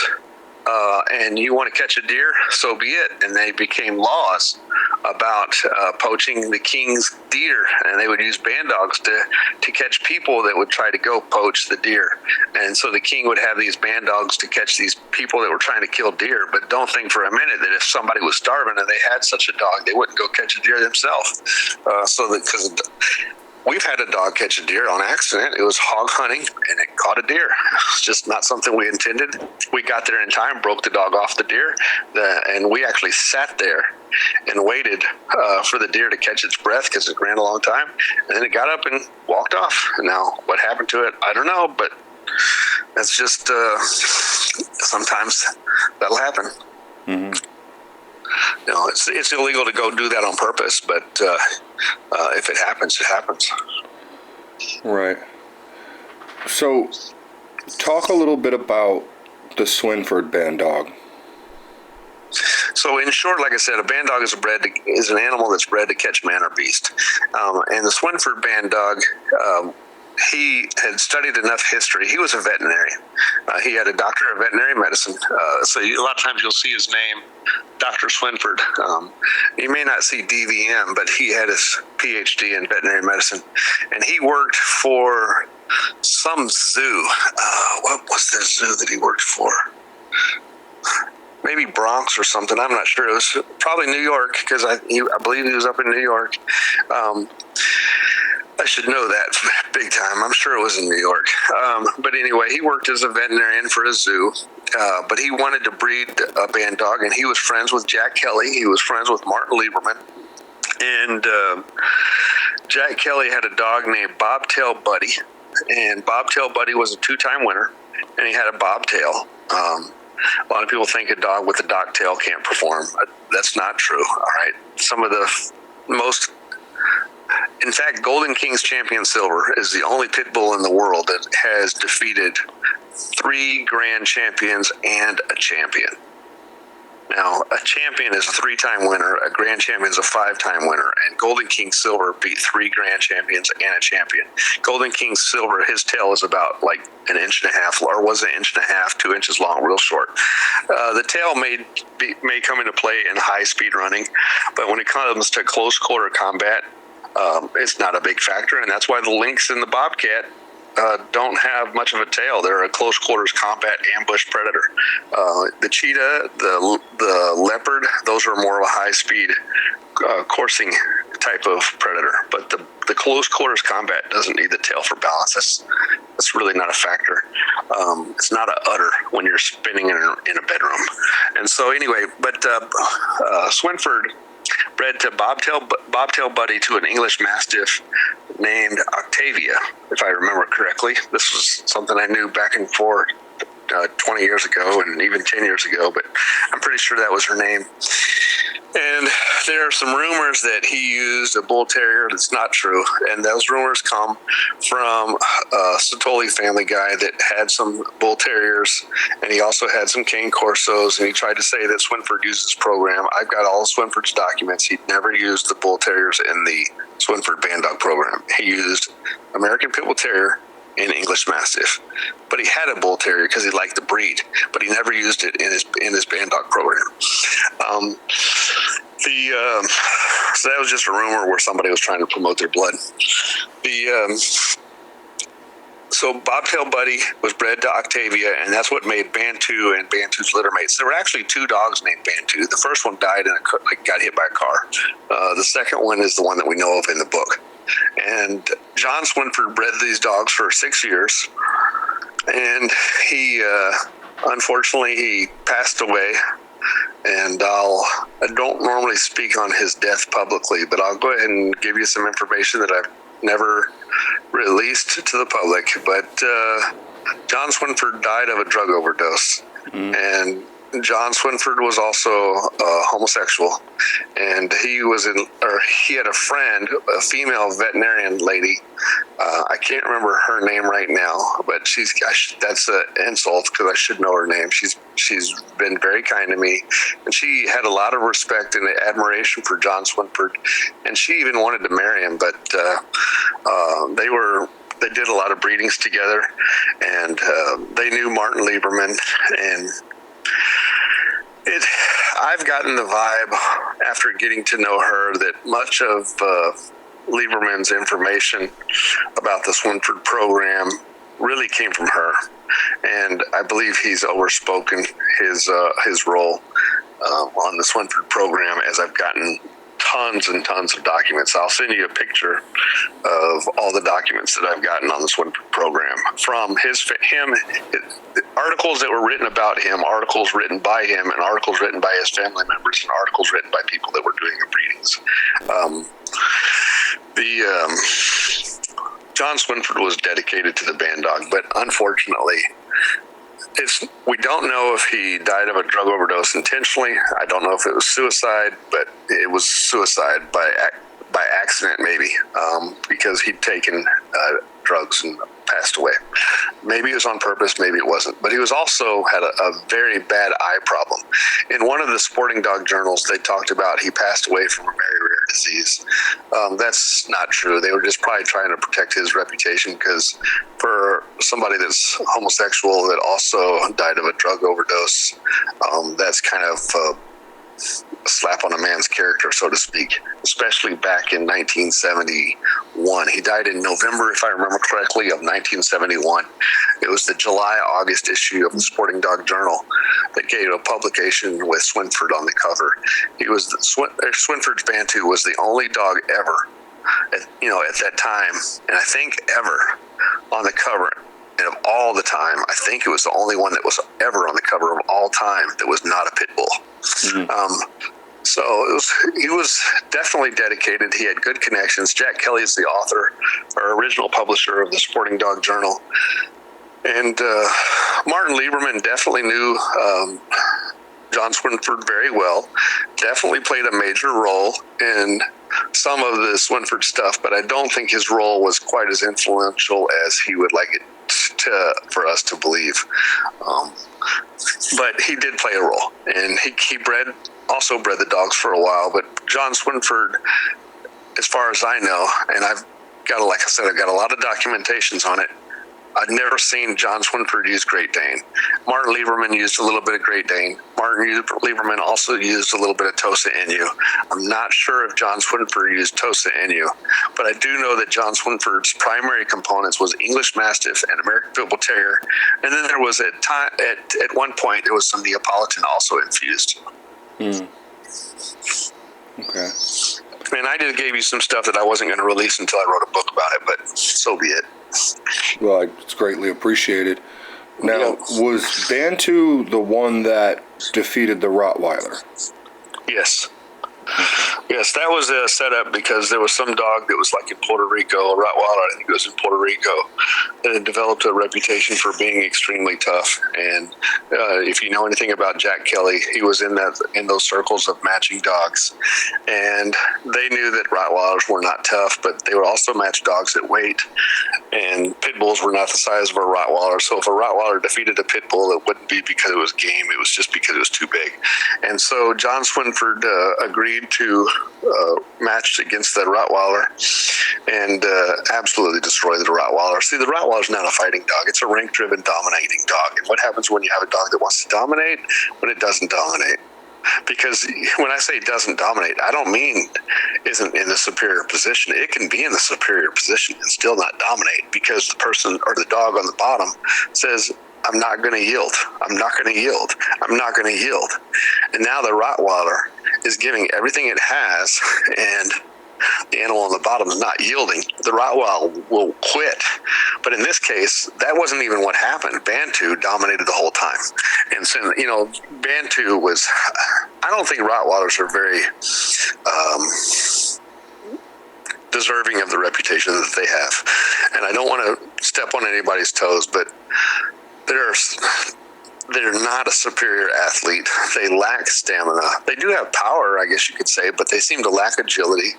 and you want to catch a deer, so be it. And they became laws about poaching the king's deer, and they would use bandogs to catch people that would try to go poach the deer. And so the king would have these bandogs to catch these people that were trying to kill deer. But don't think for a minute that if somebody was starving and they had such a dog, they wouldn't go catch a deer themselves. Because we've had a dog catch a deer on accident. It was hog hunting, and it caught a deer. It's just not something we intended. We got there in time, broke the dog off the deer, and we actually sat there and waited for the deer to catch its breath because it ran a long time. And then it got up and walked off. And now what happened to it, I don't know, but that's just sometimes that'll happen. Mm-hmm. It's illegal to go do that on purpose, but if it happens, it happens. Right. So, talk a little bit about the Swinford bandog. So, in short, like I said, a bandog is an animal that's bred to catch man or beast. And the Swinford bandog, he had studied enough history. He was a veterinarian. He had a doctorate of veterinary medicine. So a lot of times you'll see his name, Dr. Swinford. You may not see DVM, but he had his PhD in veterinary medicine. And he worked for some zoo. What was the zoo that he worked for? Maybe Bronx or something. I'm not sure. It was probably New York, because I believe he was up in New York. I should know that big time. I'm sure it was in New York. But anyway, he worked as a veterinarian for a zoo, but he wanted to breed a bandog, and he was friends with Jack Kelly. He was friends with Martin Lieberman. And Jack Kelly had a dog named Bobtail Buddy, and Bobtail Buddy was a 2-time winner, and he had a bobtail. A lot of people think a dog with a dock tail can't perform. That's not true, all right? Some of the most... In fact, Golden King's Champion Silver is the only pit bull in the world that has defeated 3 grand champions and a champion. Now, a champion is a 3-time winner, a grand champion is a 5-time winner, and Golden King Silver beat 3 grand champions and a champion. Golden King Silver, his tail is about like 1.5 inches, or was 1.5 inches, 2 inches long, real short. The tail may come into play in high-speed running, but when it comes to close-quarter combat, it's not a big factor, and that's why the lynx and the bobcat don't have much of a tail. They're a close quarters combat ambush predator. The cheetah, the leopard, those are more of a high speed coursing type of predator. But the close quarters combat doesn't need the tail for balance. That's really not a factor. It's not an udder when you're spinning in a bedroom. And so anyway, but Swinford bred to Bobtail Buddy to an English Mastiff named Octavia, if I remember correctly. This was something I knew back and forth 20 years ago and even 10 years ago, but I'm pretty sure that was her name. And there are some rumors that he used a bull terrier that's not true, and those rumors come from a Satoli family guy that had some bull terriers, and he also had some cane corsos, and he tried to say that Swinford used this program. I've got all of Swinford's documents. He never used the bull terriers in the Swinford Bandog program. He used American Pit Bull Terrier and English Mastiff, but he had a bull terrier because he liked the breed, but he never used it in his Bandog program. So that was just a rumor where somebody was trying to promote their blood. So Bobtail Buddy was bred to Octavia, and that's what made Bantu and Bantu's littermates. There were actually two dogs named Bantu. The first one died and got hit by a car. The second one is the one that we know of in the book. And John Swinford bred these dogs for 6 years, and he unfortunately he passed away. And I don't normally speak on his death publicly, but I'll go ahead and give you some information that I've never released to the public. But John Swinford died of a drug overdose. And John Swinford was also homosexual, and he had a friend, a female veterinarian lady. I can't remember her name right now, but that's an insult because I should know her name. She's been very kind to me, and she had a lot of respect and admiration for John Swinford, and she even wanted to marry him, but they did a lot of breedings together, and they knew Martin Lieberman, and I've gotten the vibe after getting to know her that much of Lieberman's information about the Swinford program really came from her, and I believe he's overspoken his role on the Swinford program as I've gotten tons and tons of documents. I'll send you a picture of all the documents that I've gotten on the Swinford program from articles that were written about him, articles written by him, and articles written by his family members, and articles written by people that were doing the breedings. John Swinford was dedicated to the Bandog, but unfortunately, we don't know if he died of a drug overdose intentionally. I don't know if it was suicide, but it was suicide by accident, maybe, because he'd taken drugs and passed away. Maybe it was on purpose, maybe it wasn't. But he was also had a very bad eye problem. In one of the sporting dog journals, they talked about he passed away from a very rare disease. That's not true. They were just probably trying to protect his reputation, because for somebody that's homosexual that also died of a drug overdose, that's kind of a slap on a man's character, so to speak, especially back in 1971. He died in November, if I remember correctly, of 1971. It was the July-August issue of the Sporting Dog Journal that gave a publication with Swinford on the cover. Swinford's Bantu was the only dog ever, at that time, and I think ever, on the cover. And of all the time, I think it was the only one that was ever on the cover of all time that was not a pit bull. Mm-hmm. So he was definitely dedicated. He had good connections. Jack Kelly is the author or original publisher of the Sporting Dog Journal. And Martin Lieberman definitely knew John Swinford very well, definitely played a major role in some of the Swinford stuff, but I don't think his role was quite as influential as he would like it for us to believe. But he did play a role, and he also bred the dogs for a while. But John Swinford, as far as I know, and I've got a lot of documentations on it, I've never seen John Swinford use Great Dane. Martin Lieberman used a little bit of Great Dane. Martin Lieberman also used a little bit of Tosa Inu. I'm not sure if John Swinford used Tosa Inu, but I do know that John Swinford's primary components was English Mastiff and American Pit Bull Terrier, and then there was at one point there was some Neapolitan also infused. Okay. And I just gave you some stuff that I wasn't going to release until I wrote a book about it, but so be it. Well, it's greatly appreciated. Now, was Bantu the one that defeated the Rottweiler? Yes. Yes, that was a setup because there was some dog that was like in Puerto Rico, a Rottweiler, I think it was in Puerto Rico, that had developed a reputation for being extremely tough. And if you know anything about Jack Kelly, he was in those circles of matching dogs. And they knew that Rottweilers were not tough, but they would also match dogs at weight. And pit bulls were not the size of a Rottweiler. So if a Rottweiler defeated a pit bull, it wouldn't be because it was game. It was just because it was too big. And so John Swinford agreed to match against the Rottweiler and absolutely destroy the Rottweiler. See, the Rottweiler's not a fighting dog. It's a rank-driven, dominating dog. And what happens when you have a dog that wants to dominate? When it doesn't dominate. because when I say doesn't dominate, I don't mean isn't in the superior position. It can be in the superior position and still not dominate, because the person or the dog on the bottom says, I'm not going to yield. I'm not going to yield. I'm not going to yield. And now the Rottweiler is giving everything it has, and the animal on the bottom is not yielding. The Rottweiler will quit. But in this case, that wasn't even what happened. Bantu dominated the whole time. And so, Bantu was, I don't think Rottweilers are very deserving of the reputation that they have. And I don't want to step on anybody's toes, but they're not a superior athlete. They lack stamina. They do have power, I guess you could say, but they seem to lack agility.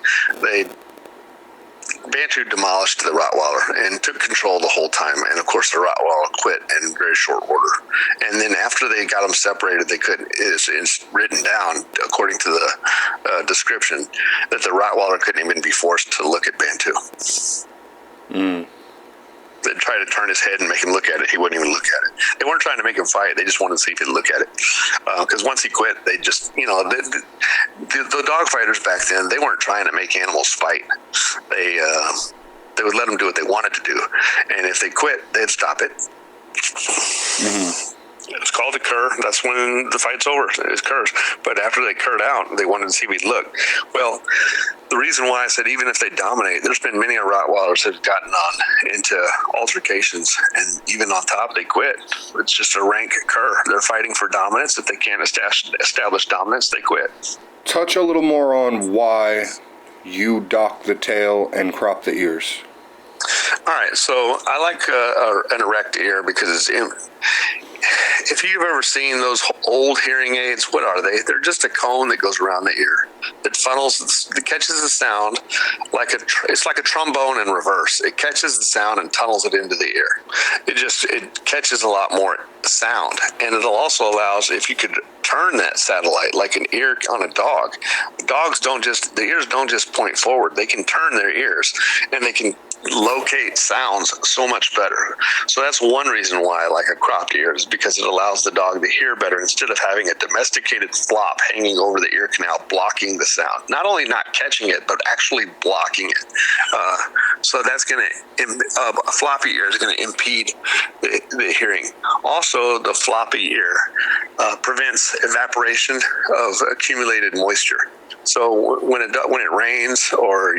Bantu demolished the Rottweiler and took control the whole time. And of course, the Rottweiler quit in very short order. And then after they got them separated, they couldn't. It's written down according to the description that the Rottweiler couldn't even be forced to look at Bantu. They tried to turn his head and make him look at it. He wouldn't even look at it. They weren't trying to make him fight. They just wanted to see if he'd look at it. Because once he quit, they just, the dog fighters back then, they weren't trying to make animals fight. They would let them do what they wanted to do. And if they quit, they'd stop it. It's called a cur. That's when the fight's over. It curs. But after they curred out, they wanted to see if he'd look. Well, the reason why I said even if they dominate, there's been many Rottweilers that have gotten on into altercations, and even on top, they quit. It's just a rank cur. They're fighting for dominance. If they can't establish dominance, they quit. Touch a little more on why you dock the tail and crop the ears. All right, so I like an erect ear because if you've ever seen those old hearing aids, what are they? They're just a cone that goes around the ear that funnels, that catches the sound it's like a trombone in reverse. It catches the sound and tunnels it into the ear. It catches a lot more sound, and it also allows, if you could turn that satellite like an ear on a dog. The ears don't just point forward. They can turn their ears, and they can locate sounds so much better. So that's one reason why I like a cropped ear, is because it allows the dog to hear better instead of having a domesticated flop hanging over the ear canal blocking the sound. Not only not catching it, but actually blocking it. So that's going to, a floppy ear is going to impede the hearing. Also, the floppy ear prevents evaporation of accumulated moisture. So when it rains or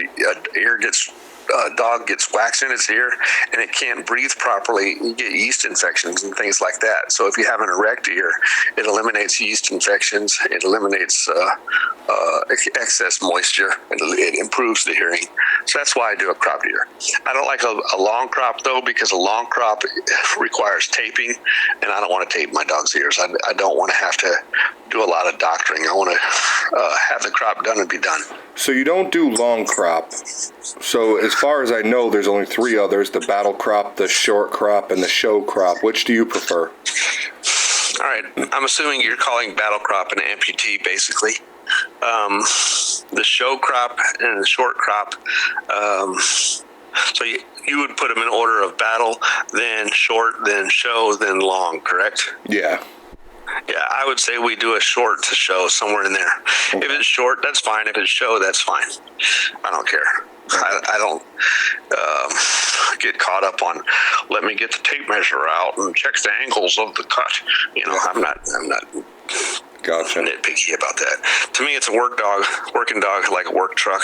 a dog gets wax in its ear and it can't breathe properly, you get yeast infections and things like that. So if you have an erect ear, it eliminates yeast infections, it eliminates excess moisture, and it improves the hearing. So that's why I do a cropped ear. I don't like a long crop though, because a long crop requires taping, and I don't want to tape my dog's ears. I don't want to have to do a lot of doctoring. I want to have the crop done and be done. So you don't do long crop. So as far as I know, there's only three others: the battle crop, the short crop, and the show crop. Which do you prefer? All right. I'm assuming you're calling battle crop an amputee, basically. The show crop and the short crop. So you would put them in order of battle, then short, then show, then long, correct? Yeah. Yeah, I would say we do a short to show, somewhere in there. Okay. If it's short, that's fine. If it's show, that's fine. I don't care. I don't get caught up on, let me get the tape measure out and check the angles of the cut. I'm not Gotcha. nitpicky about that. To me, it's a working dog, like a work truck.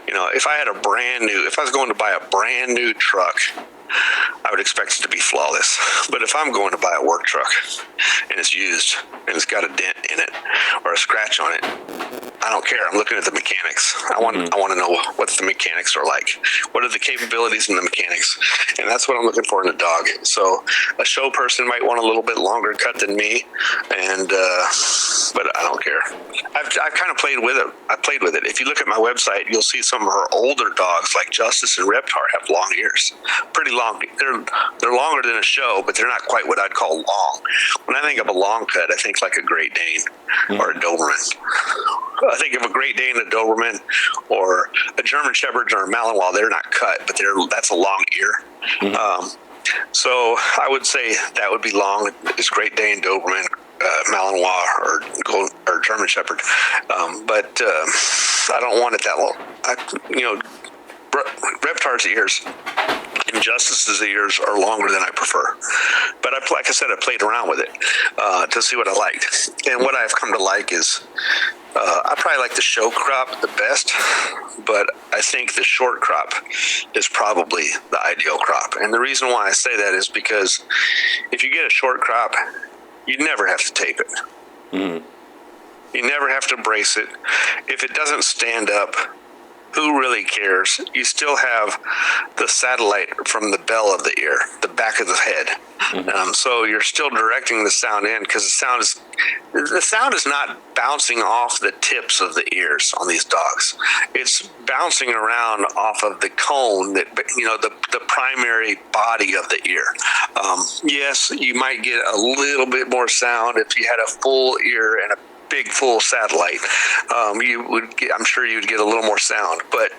If I was going to buy a brand new truck, I would expect it to be flawless. But if I'm going to buy a work truck and it's used and it's got a dent in it or a scratch on it, I don't care. I'm looking at the mechanics. I want to know what the mechanics are like. What are the capabilities in the mechanics? And that's what I'm looking for in a dog. So a show person might want a little bit longer cut than me, but I don't care. I've kind of played with it. I played with it. If you look at my website, you'll see some of our older dogs, like Justice and Reptar, have long ears. Pretty long. They're longer than a show, but they're not quite what I'd call long. When I think of a long cut, I think like a Great Dane or a Doberman. I think of a Great Dane, a Doberman, or a German Shepherd or a Malinois. They're not cut, but that's a long ear. So I would say that would be long. It's Great Dane, Doberman, Malinois or German Shepherd, but I don't want it that long. Reptar's ears and Justice's ears are longer than I prefer. But like I said, I played around with it to see what I liked. And what I've come to like is I probably like the show crop the best, but I think the short crop is probably the ideal crop. And the reason why I say that is because if you get a short crop, you never have to tape it. Mm. You never have to brace it. If it doesn't stand up, who really cares? You still have the satellite from the bell of the ear, the back of the head. Mm-hmm. So you're still directing the sound in, because the sound is not bouncing off the tips of the ears on these dogs. It's bouncing around off of the cone, that the primary body of the ear. Yes, you might get a little bit more sound if you had a full ear and a big full satellite. I'm sure you'd get a little more sound, but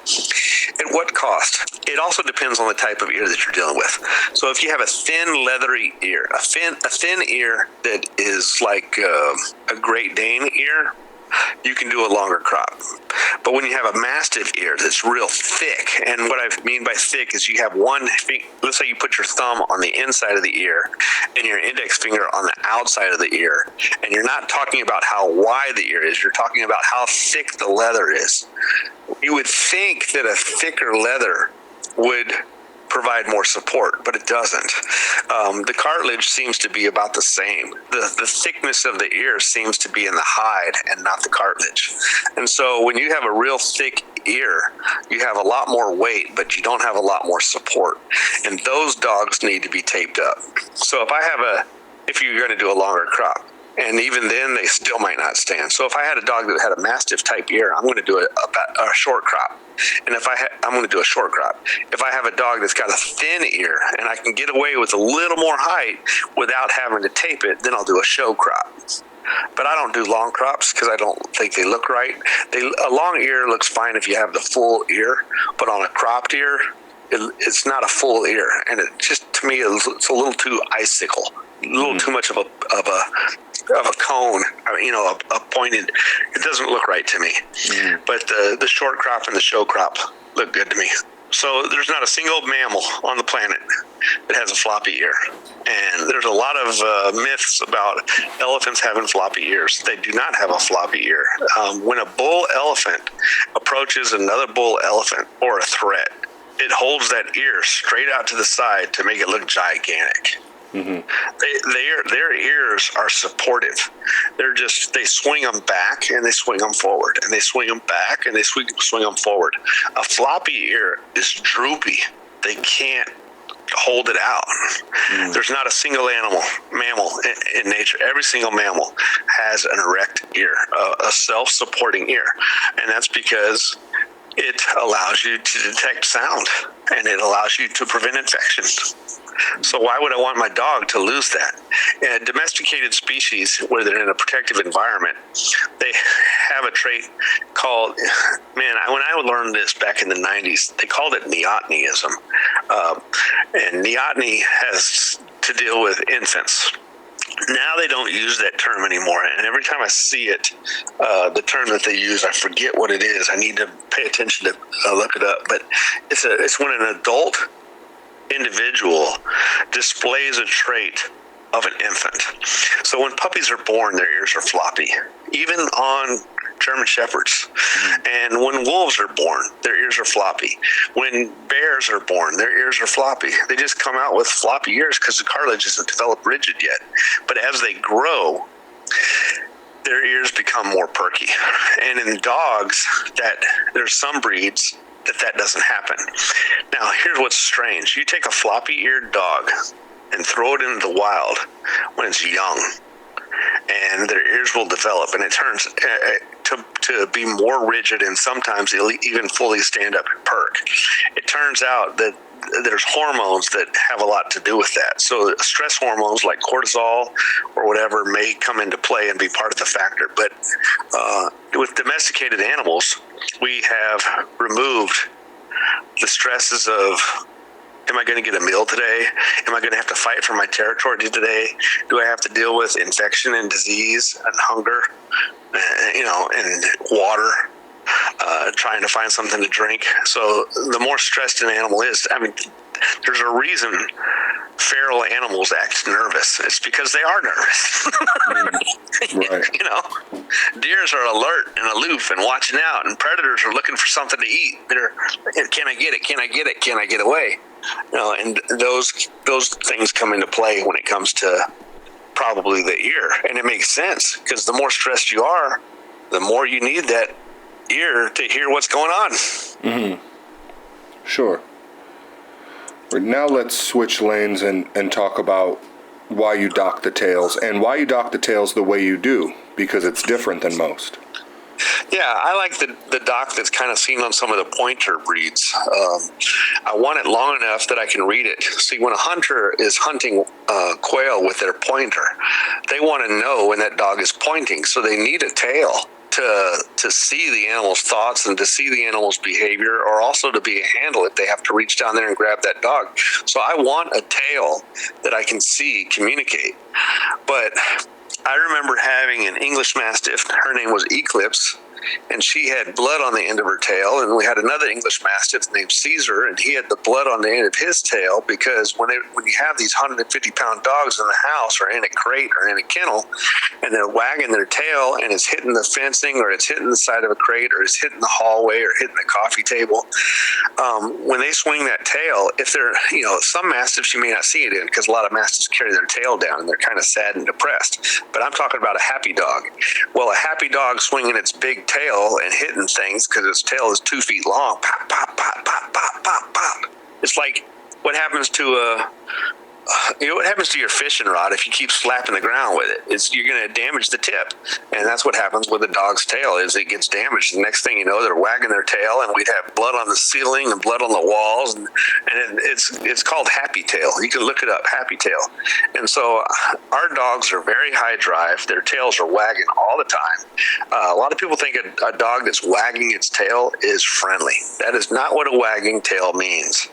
at what cost? It also depends on the type of ear that you're dealing with. So if you have a thin, leathery ear, a thin ear that is like a Great Dane ear, you can do a longer crop. But when you have a Mastiff ear that's real thick, and what I mean by thick is you have let's say you put your thumb on the inside of the ear and your index finger on the outside of the ear, and you're not talking about how wide the ear is, you're talking about how thick the leather is. You would think that a thicker leather would provide more support, but it doesn't. The cartilage seems to be about the same. The thickness of the ear seems to be in the hide and not the cartilage. And so when you have a real thick ear, you have a lot more weight, but you don't have a lot more support. And those dogs need to be taped up. So if you're going to do a longer crop, and even then they still might not stand. So if I had a dog that had a Mastiff type ear, I'm going to do a short crop. And I'm going to do a short crop. If I have a dog that's got a thin ear and I can get away with a little more height without having to tape it, then I'll do a show crop. But I don't do long crops because I don't think they look right. A long ear looks fine if you have the full ear, but on a cropped ear, it's not a full ear. And it just, to me, it's a little too icicle, a little too much of a cone, a pointed. It doesn't look right to me. But the short crop and the show crop look good to me. So there's not a single mammal on the planet that has a floppy ear. And there's a lot of myths about elephants having floppy ears. They do not have a floppy ear. When a bull elephant approaches another bull elephant or a threat, it holds that ear straight out to the side to make it look gigantic. Mm-hmm. Their ears are supportive. They swing them back and they swing them forward, and they swing them back and they swing them forward. A floppy ear is droopy. They can't hold it out. There's not a single mammal in nature. Every single mammal has an erect ear, a self-supporting ear, and that's because it allows you to detect sound and it allows you to prevent infection. So why would I want my dog to lose that? In a domesticated species, where they're in a protective environment, they have a trait called, when I learned this back in the 90s, they called it neotonyism. And neoteny has to deal with infants. Now they don't use that term anymore, and every time I see it, the term that they use, I forget what it is. I need to pay attention to look it up. But it's when an adult individual displays a trait of an infant. So when puppies are born, their ears are floppy, even on German Shepherds. And when wolves are born, their ears are floppy. When bears are born, their ears are floppy. They just come out with floppy ears because the cartilage isn't developed rigid yet. But as they grow, their ears become more perky. And in dogs, there's some breeds that doesn't happen. Now, here's what's strange. You take a floppy-eared dog and throw it into the wild when it's young, and their ears will develop, and it turns to be more rigid, and sometimes they'll even fully stand up and perk. It turns out that there's hormones that have a lot to do with that. So stress hormones like cortisol or whatever may come into play and be part of the factor. But with domesticated animals, we have removed the stresses of Am I going to get a meal today? Am I going to have to fight for my territory today? Do I have to deal with infection and disease and hunger, and water, trying to find something to drink? So the more stressed an animal is, there's a reason feral animals act nervous. It's because they are nervous. Right. Deers are alert and aloof and watching out, and predators are looking for something to eat. Can I get it? Can I get it? Can I get away? And those things come into play when it comes to probably the ear. And it makes sense, because the more stressed you are, the more you need that ear to hear what's going on. Mm-hmm. Sure. Now let's switch lanes and talk about why you dock the tails, and why you dock the tails the way you do, because it's different than most. Yeah, I like the dock that's kind of seen on some of the pointer breeds. I want it long enough that I can read it. See, when a hunter is hunting quail with their pointer, they want to know when that dog is pointing, so they need a tail to see the animal's thoughts and to see the animal's behavior, or also to be a handle if they have to reach down there and grab that dog. So I want a tail that I can see communicate. But I remember having an English Mastiff. Her name was Eclipse, and she had blood on the end of her tail. And we had another English Mastiff named Caesar, and he had the blood on the end of his tail, because when you have these 150-pound dogs in the house or in a crate or in a kennel, and they're wagging their tail and it's hitting the fencing, or it's hitting the side of a crate, or it's hitting the hallway, or hitting the coffee table, when they swing that tail, if they're, some Mastiffs you may not see it in, because a lot of Mastiffs carry their tail down and they're kind of sad and depressed. But I'm talking about a happy dog. Well, a happy dog swinging its big tail and hitting things, because its tail is 2 feet long. Pop, pop, pop, pop, pop, pop, pop. It's like what happens to what happens to your fishing rod if you keep slapping the ground with it? You're going to damage the tip, and that's what happens with a dog's tail. Is it gets damaged. The next thing you know, they're wagging their tail, and we'd have blood on the ceiling and blood on the walls, and it's called happy tail. You can look it up, happy tail. And so our dogs are very high drive. Their tails are wagging all the time. A lot of people think a dog that's wagging its tail is friendly. That is not what a wagging tail means.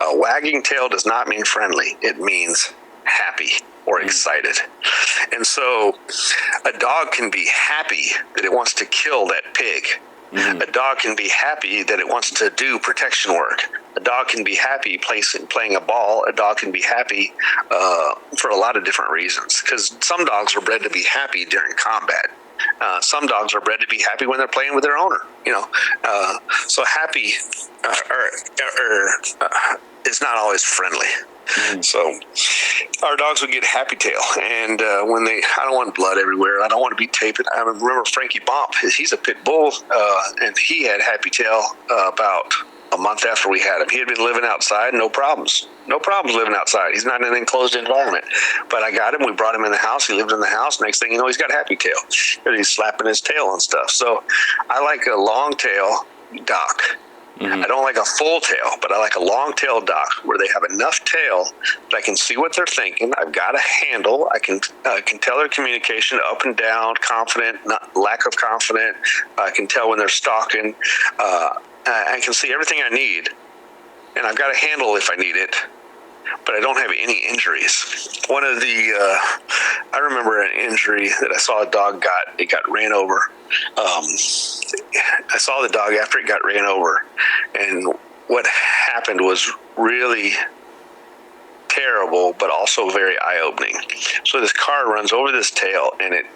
A wagging tail does not mean friendly. It means happy or excited. And so a dog can be happy that it wants to kill that pig. Mm-hmm. A dog can be happy that it wants to do protection work. A dog can be happy playing a ball. A dog can be happy for a lot of different reasons, because some dogs are bred to be happy during combat. Some dogs are bred to be happy when they're playing with their owner, so happy is not always friendly. Mm-hmm. So our dogs would get happy tail, and I don't want blood everywhere. I don't want to be taping. I remember Frankie Bomp. He's a pit bull, and he had happy tail about a month after we had him. He had been living outside, no problems living outside. He's not in an enclosed environment. But I got him. We brought him in the house. He lived in the house. Next thing you know, he's got happy tail. He's slapping his tail and stuff. So I like a long tail dock. Mm-hmm. I don't like a full tail, but I like a long tail dock where they have enough tail that I can see what they're thinking. I've got a handle. I can tell their communication up and down, confident, lack of confident. I can tell when they're stalking. I can see everything I need, and I've got a handle if I need it, but I don't have any injuries. One of I remember an injury that I saw a dog got. It got ran over. I saw the dog after it got ran over, and what happened was really terrible, but also very eye-opening. So this car runs over this tail, and it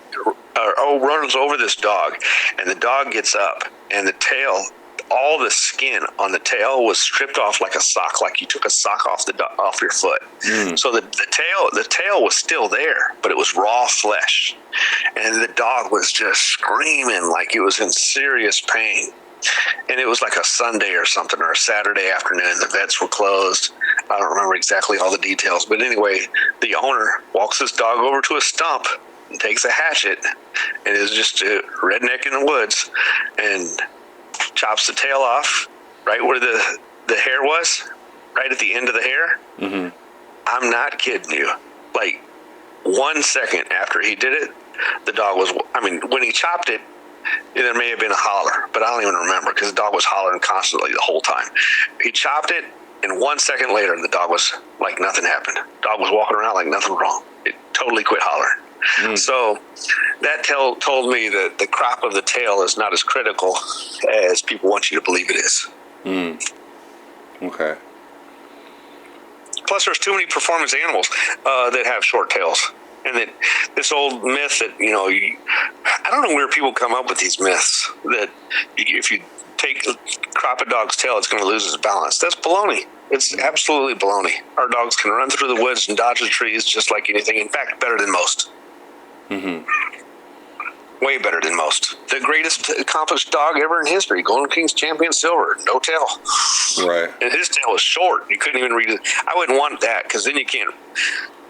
runs over this dog, and the dog gets up, and the tail, all the skin on the tail was stripped off like a sock, like you took a sock off your foot. Mm. So the tail was still there, but it was raw flesh, and the dog was just screaming like it was in serious pain. And it was like a Sunday or something, or a Saturday afternoon. The vets were closed. I don't remember exactly all the details, but anyway, the owner walks this dog over to a stump and takes a hatchet, and is just a redneck in the woods, and chops the tail off right where the hair was, right at the end of the hair. Mm-hmm. I'm not kidding you. Like 1 second after he did it, the dog was, when he chopped it, there may have been a holler, but I don't even remember, because the dog was hollering constantly the whole time. He chopped it, And 1 second later, the dog was like nothing happened. Dog was walking around like nothing wrong. It totally quit hollering. So that told me that the crop of the tail is not as critical as people want you to believe it is. Okay. Plus, there's too many performance animals that have short tails. And that this old myth that, I don't know where people come up with these myths that if you crop a dog's tail, it's going to lose its balance. That's baloney. It's absolutely baloney. Our dogs can run through the woods and dodge the trees just like anything. In fact, better than most. Way better than most. The greatest accomplished dog ever in history, Golden King's Champion Silver, no tail. Right. And his tail was short. You couldn't even read it. I wouldn't want that because then you can't.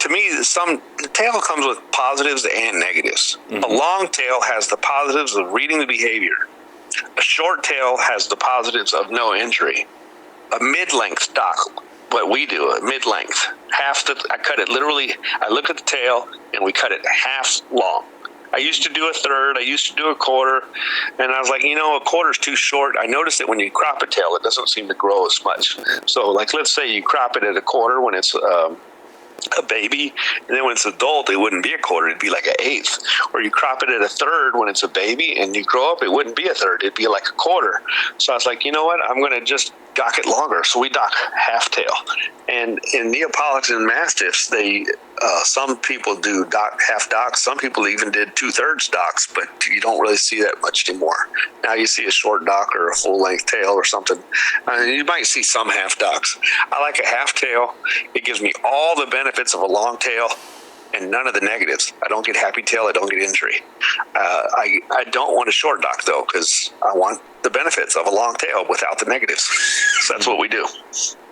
To me, the tail comes with positives and negatives. A long tail has the positives of reading the behavior. A short tail has the positives of no injury. A mid-length dock, what we do, a mid-length, I cut it literally, I look at the tail and we cut it half long. I used to do a third, I used to do a quarter, and I was like, a quarter's too short. I noticed that when you crop a tail, it doesn't seem to grow as much. So like, let's say you crop it at a quarter when it's a baby, and then when it's adult, it wouldn't be a quarter, it'd be like an eighth. Or you crop it at a third when it's a baby and you grow up, it wouldn't be a third, it'd be like a quarter. So I was like, you know what, I'm going to just dock it longer. So we dock half tail. And in Neapolitan Mastiffs, some people do half docks. Some people even did 2/3 docks, but you don't really see that much anymore. Now you see a short dock or a full length tail or something. You might see some half docks. I like a half tail. It gives me all the benefits of a long tail and none of the negatives. I don't get happy tail. I don't get injury. I don't want a short dock though, because I want the benefits of a long tail without the negatives. So that's what we do.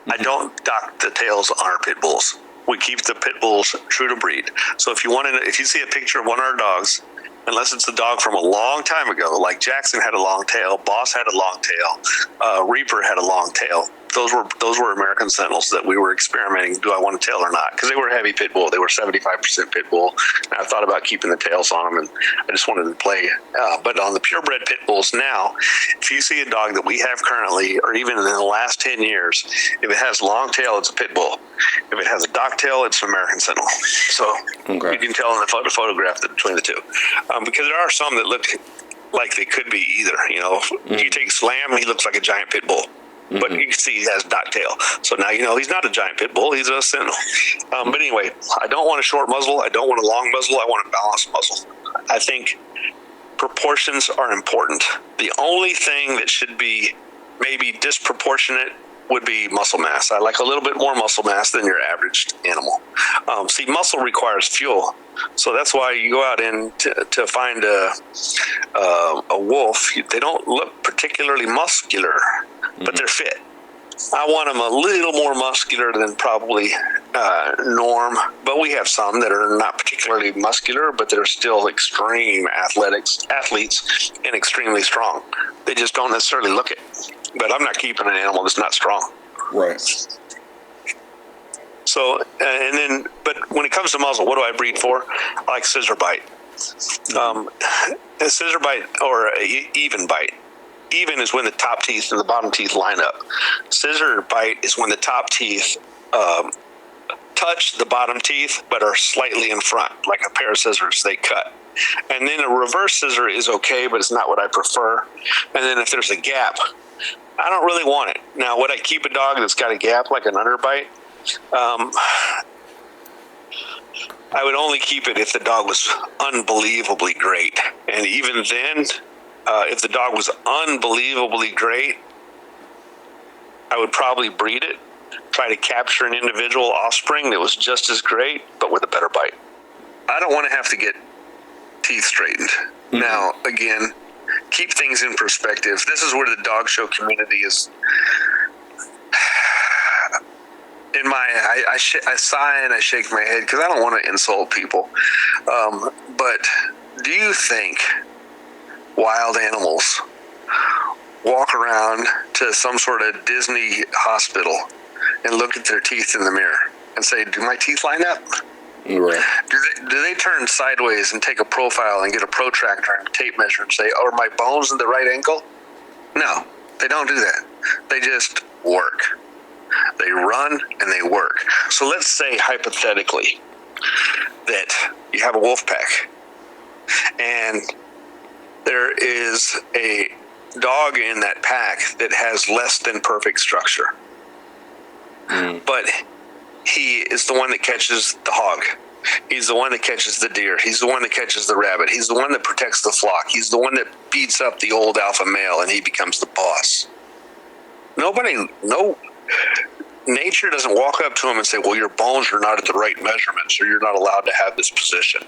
I don't dock the tails on our pit bulls. We keep the pit bulls true to breed. So if you see a picture of one of our dogs, unless it's a dog from a long time ago, like Jackson had a long tail, Boss had a long tail, Reaper had a long tail. Those were American Sentinels that we were experimenting. Do I want a tail or not? Because they were heavy pit bull. They were 75% pit bull. And I thought about keeping the tails on them, and I just wanted to play. But on the purebred pit bulls now, if you see a dog that we have currently, or even in the last 10 years, if it has long tail, it's a pit bull. If it has a dock tail, it's an American Sentinel. So you can tell in the photograph between the two. Because there are some that look like they could be either. If you take Slam, he looks like a giant pit bull. But you can see he has dock tail. So now he's not a giant pit bull, he's a Sentinel. But anyway, I don't want a short muzzle, I don't want a long muzzle, I want a balanced muzzle. I think proportions are important. The only thing that should be maybe disproportionate would be muscle mass. I like a little bit more muscle mass than your average animal. See, muscle requires fuel. So that's why you go out to find a wolf. They don't look particularly muscular, but they're fit. I want them a little more muscular than probably norm, but we have some that are not particularly muscular, but they're still extreme athletes and extremely strong. They just don't necessarily look it. But I'm not keeping an animal that's not strong. Right. So, but when it comes to muzzle, what do I breed for? I like scissor bite. A scissor bite or even bite. Even is when the top teeth and the bottom teeth line up. Scissor bite is when the top teeth touch the bottom teeth but are slightly in front, like a pair of scissors they cut. And then a reverse scissor is okay, but it's not what I prefer. And then if there's a gap, I don't really want it. Now, would I keep a dog that's got a gap like an underbite? I would only keep it if the dog was unbelievably great. And even then, if the dog was unbelievably great, I would probably breed it, try to capture an individual offspring that was just as great, but with a better bite. I don't want to have to get teeth straightened. Now, again, keep things in perspective. This is where the dog show community is. I sigh and I shake my head because I don't want to insult people. But do you think wild animals walk around to some sort of Disney hospital and look at their teeth in the mirror and say, do my teeth line up? Right. Do they turn sideways and take a profile and get a protractor and tape measure and say, are my bones in the right ankle? No, they don't do that. They just work. They run and they work. So let's say hypothetically that you have a wolf pack and there is a dog in that pack that has less than perfect structure. But he is the one that catches the hog. He's the one that catches the deer. He's the one that catches the rabbit. He's the one that protects the flock. He's the one that beats up the old alpha male, and he becomes the boss. Nature doesn't walk up to him and say, well, your bones are not at the right measurement, so you're not allowed to have this position.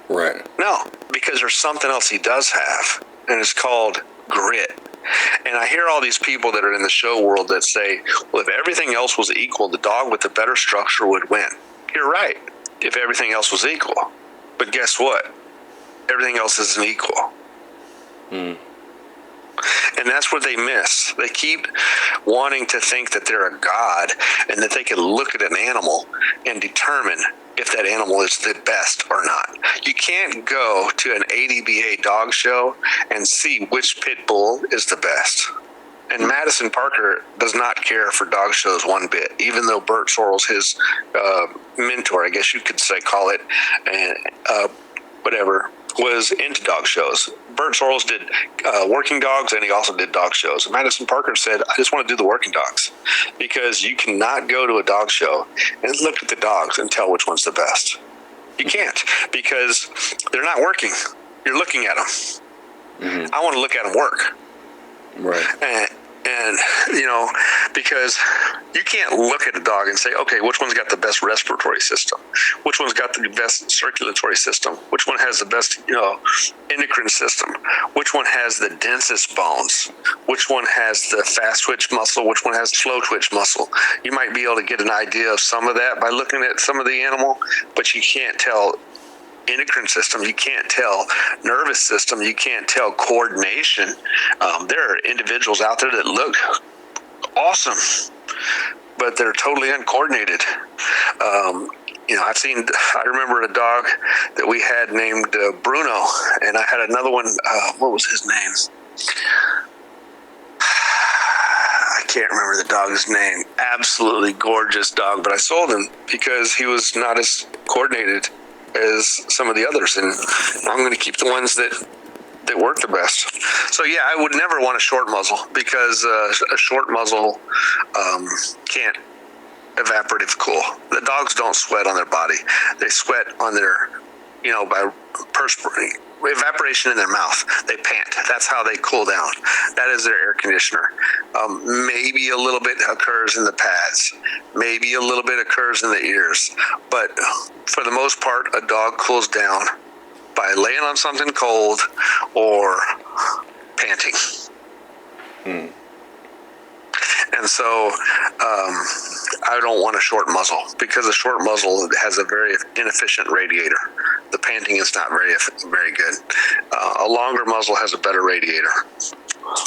Right. No, because there's something else he does have, and it's called grit. And I hear all these people that are in the show world that say, well, if everything else was equal, the dog with the better structure would win. You're right, if everything else was equal. But guess what? Everything else isn't equal. And that's what they miss. They keep wanting to think that they're a god and that they can look at an animal and determine if that animal is the best or not. You can't go to an ADBA dog show and see which pit bull is the best. And Madison Parker does not care for dog shows one bit, even though Bert Sorrell's his mentor, I guess you could say, call it, and whatever, was into dog shows. Bert Sorrells did working dogs, and he also did dog shows. And Madison Parker said, I just want to do the working dogs, because you cannot go to a dog show and look at the dogs and tell which one's the best. You can't, because they're not working. You're looking at them. I want to look at them work. Right. And because you can't look at a dog and say, okay, which one's got the best respiratory system? Which one's got the best circulatory system? Which one has the best, endocrine system? Which one has the densest bones? Which one has the fast twitch muscle? Which one has the slow twitch muscle? You might be able to get an idea of some of that by looking at some of the animal, but you can't tell endocrine system, you can't tell nervous system, you can't tell coordination. There are individuals out there that look awesome, but they're totally uncoordinated. I remember a dog that we had named Bruno, and I had another one, what was his name? I can't remember the dog's name. Absolutely gorgeous dog, but I sold him because he was not as coordinated as some of the others, and I'm going to keep the ones that work the best. So yeah, I would never want a short muzzle, because a short muzzle can't evaporative cool. The dogs don't sweat on their body. They sweat on their, by perspiring. Evaporation in their mouth. They pant. That's how they cool down. That is their air conditioner. Maybe a little bit occurs in the pads. Maybe a little bit occurs in the ears. But for the most part, a dog cools down by laying on something cold or panting. And so I don't want a short muzzle, because a short muzzle has a very inefficient radiator. The panting is not very good. A longer muzzle has a better radiator,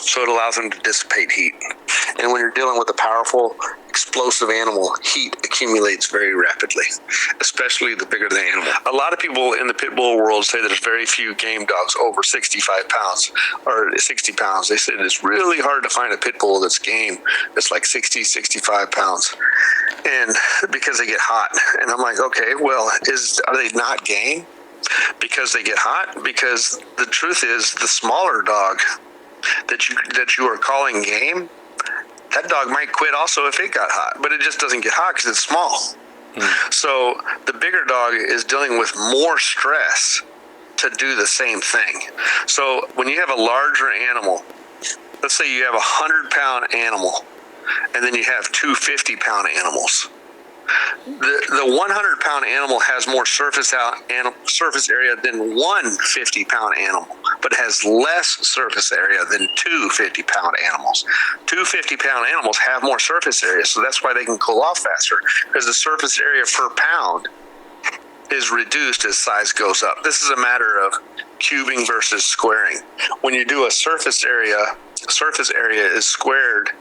so it allows them to dissipate heat. And when you're dealing with a powerful, explosive animal, heat accumulates very rapidly, especially the bigger the animal. A lot of people in the pit bull world say that there's very few game dogs over 65 pounds or 60 pounds. They said it's really hard to find a pit bull that's game that's like 60, 65 pounds, and because they get hot. And I'm like, okay, well, are they not game because they get hot? Because the truth is, the smaller dog that you are calling game, that dog might quit also if it got hot, but it just doesn't get hot because it's small. So the bigger dog is dealing with more stress to do the same thing. So when you have a larger animal, let's say you have a 100-pound animal, and then you have two 50-pound animals. The 100-pound animal has more surface area than one 50-pound animal, but has less surface area than two 50-pound animals. Two 50-pound animals have more surface area, so that's why they can cool off faster, because the surface area per pound is reduced as size goes up. This is a matter of cubing versus squaring. When you do a surface area is squared,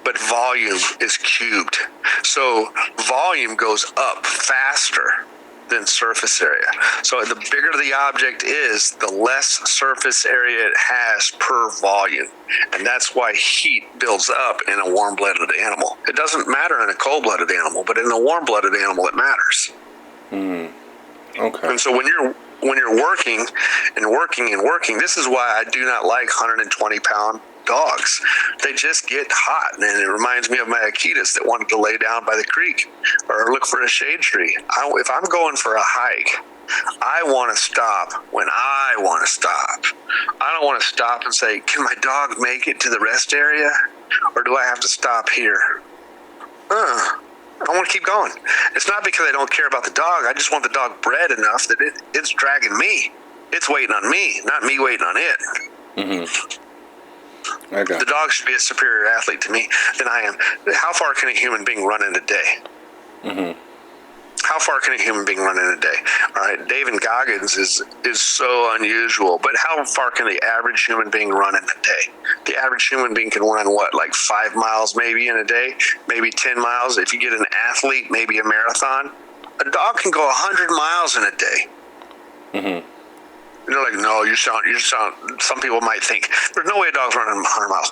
but volume is cubed. So volume goes up faster than surface area. So the bigger the object is, the less surface area it has per volume. And that's why heat builds up in a warm-blooded animal. It doesn't matter in a cold-blooded animal, but in a warm-blooded animal, it matters. Okay. And so when you're working and working and working, this is why I do not like 120-pound dogs. They just get hot, and it reminds me of my Akitas that wanted to lay down by the creek or look for a shade tree. If I'm going for a hike, I want to stop when I want to stop. I don't want to stop and say, can my dog make it to the rest area, or do I have to stop here? I want to keep going. It's not because I don't care about the dog. I just want the dog bred enough that it's dragging me. It's waiting on me, not me waiting on it. Okay. The dog should be a superior athlete to me than I am. How far can a human being run in a day? How far can a human being run in a day? All right, David Goggins is so unusual, but how far can the average human being run in a day? The average human being can run what, like 5 miles maybe in a day, maybe 10 miles. If you get an athlete, maybe a marathon. A dog can go 100 miles in a day. They're like, no, you sound, some people might think, there's no way a dog's running 100 miles.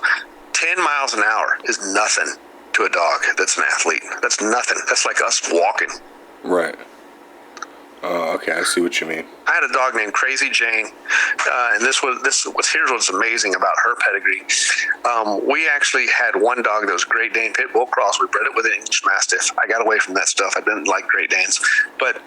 10 miles an hour is nothing to a dog that's an athlete. That's nothing. That's like us walking. Right. Okay, I see what you mean. I had a dog named Crazy Jane, and here's what's amazing about her pedigree. We actually had one dog that was Great Dane Pit Bull Cross. We bred it with an English Mastiff. I got away from that stuff. I didn't like Great Danes, but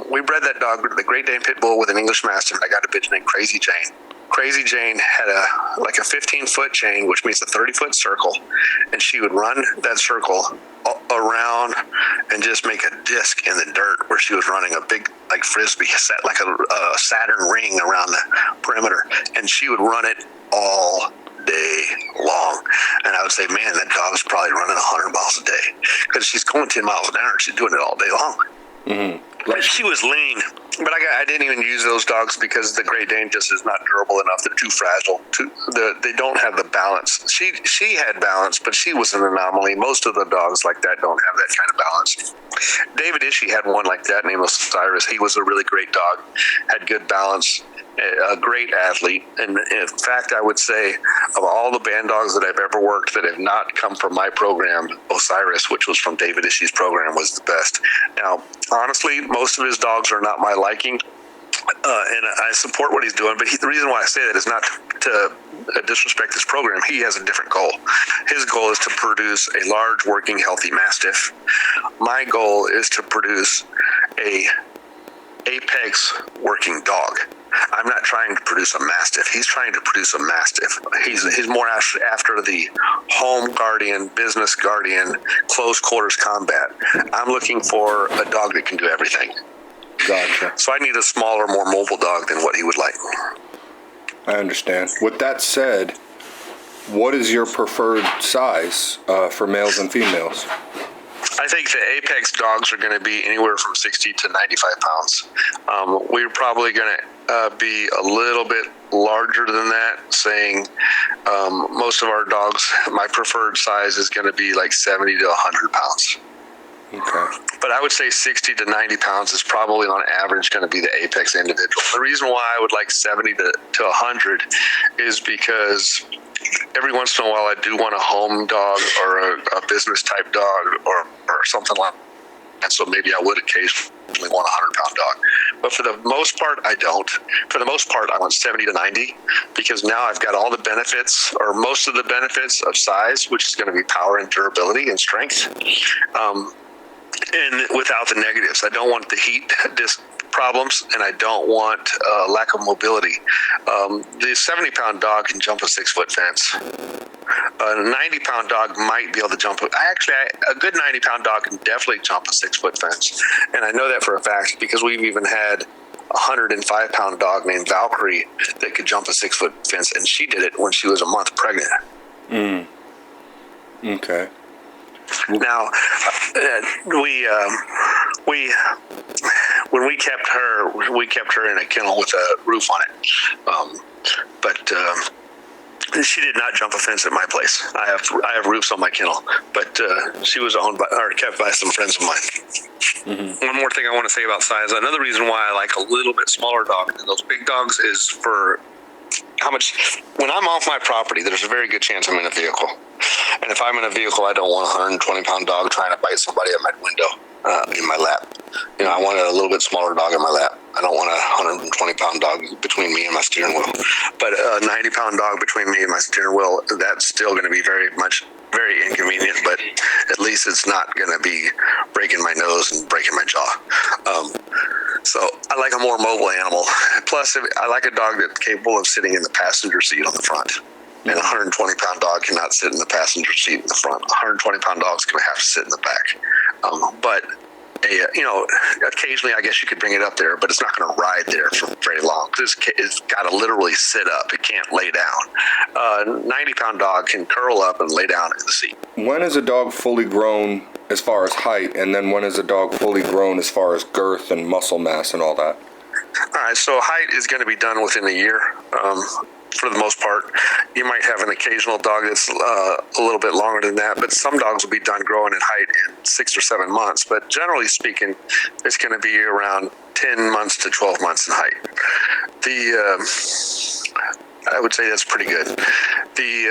we bred that dog, the Great Dane Pit Bull, with an English Mastiff. I got a bitch named Crazy Jane. Crazy Jane had a 15-foot chain, which means a 30-foot circle, and she would run that circle around and just make a disc in the dirt where she was running a big, like, frisbee, set like a Saturn ring around the perimeter, and she would run it all day long. And I would say, man, that dog's probably running 100 miles a day, because she's going 10 miles an hour. She's doing it all day long. She was lean, but I didn't even use those dogs because the Great Dane just is not durable enough. They're too fragile. They don't have the balance. She had balance, but she was an anomaly. Most of the dogs like that don't have that kind of balance. David Ishii had one like that named Osiris. He was a really great dog, had good balance, a great athlete. And in fact, I would say of all the band dogs that I've ever worked that have not come from my program, Osiris, which was from David Ishii's program, was the best. Now, honestly, most of his dogs are not my liking, and I support what he's doing, but the reason why I say that is not to disrespect his program. He has a different goal. His goal is to produce a large, working, healthy Mastiff. My goal is to produce a apex working dog. I'm not trying to produce a Mastiff. He's trying to produce a Mastiff. He's more after the home guardian, business guardian, close quarters combat. I'm looking for a dog that can do everything. Gotcha. So I need a smaller, more mobile dog than what he would like. I understand. With that said, what is your preferred size for males and females? I think the apex dogs are going to be anywhere from 60 to 95 pounds. We're probably going to be a little bit larger than that, saying most of our dogs, my preferred size is going to be like 70 to 100 pounds. Okay. But I would say 60 to 90 pounds is probably on average going to be the apex individual. The reason why I would like 70 to 100 is because every once in a while I do want a home dog or a business type dog or something like that. So maybe I would occasionally want a 100-pound dog. But for the most part, I don't. For the most part, I want 70 to 90 because now I've got all the benefits or most of the benefits of size, which is going to be power and durability and strength. And without the negatives. I don't want the heat disc problems, and I don't want lack of mobility. The 70-pound dog can jump a 6-foot fence. A 90-pound dog might be able to jump. A good 90-pound dog can definitely jump a 6-foot fence, and I know that for a fact because we've even had a 105-pound dog named Valkyrie that could jump a 6-foot fence, and she did it when she was a month pregnant. Okay. Now, when we kept her in a kennel with a roof on it. But she did not jump a fence at my place. I have roofs on my kennel, but she was owned by or kept by some friends of mine. One more thing I want to say about size. Another reason why I like a little bit smaller dog than those big dogs is for how much. When I'm off my property, there's a very good chance I'm in a vehicle. And if I'm in a vehicle, I don't want a 120-pound dog trying to bite somebody at my window in my lap. I want a little bit smaller dog in my lap. I don't want a 120-pound dog between me and my steering wheel. But a 90-pound dog between me and my steering wheel, that's still going to be very inconvenient, but at least it's not going to be breaking my nose and breaking my jaw. So I like a more mobile animal. Plus, I like a dog that's capable of sitting in the passenger seat on the front. And a 120-pound dog cannot sit in the passenger seat in the front. A 120-pound dog's going to have to sit in the back. But occasionally, I guess you could bring it up there, but it's not going to ride there for very long. It's got to literally sit up. It can't lay down. A 90-pound dog can curl up and lay down in the seat. When is a dog fully grown as far as height, and then when is a dog fully grown as far as girth and muscle mass and all that? All right, so height is going to be done within a year. For the most part, you might have an occasional dog that's a little bit longer than that, but some dogs will be done growing in height in 6 or 7 months. But generally speaking, it's going to be around 10 months to 12 months in height. I would say that's pretty good. The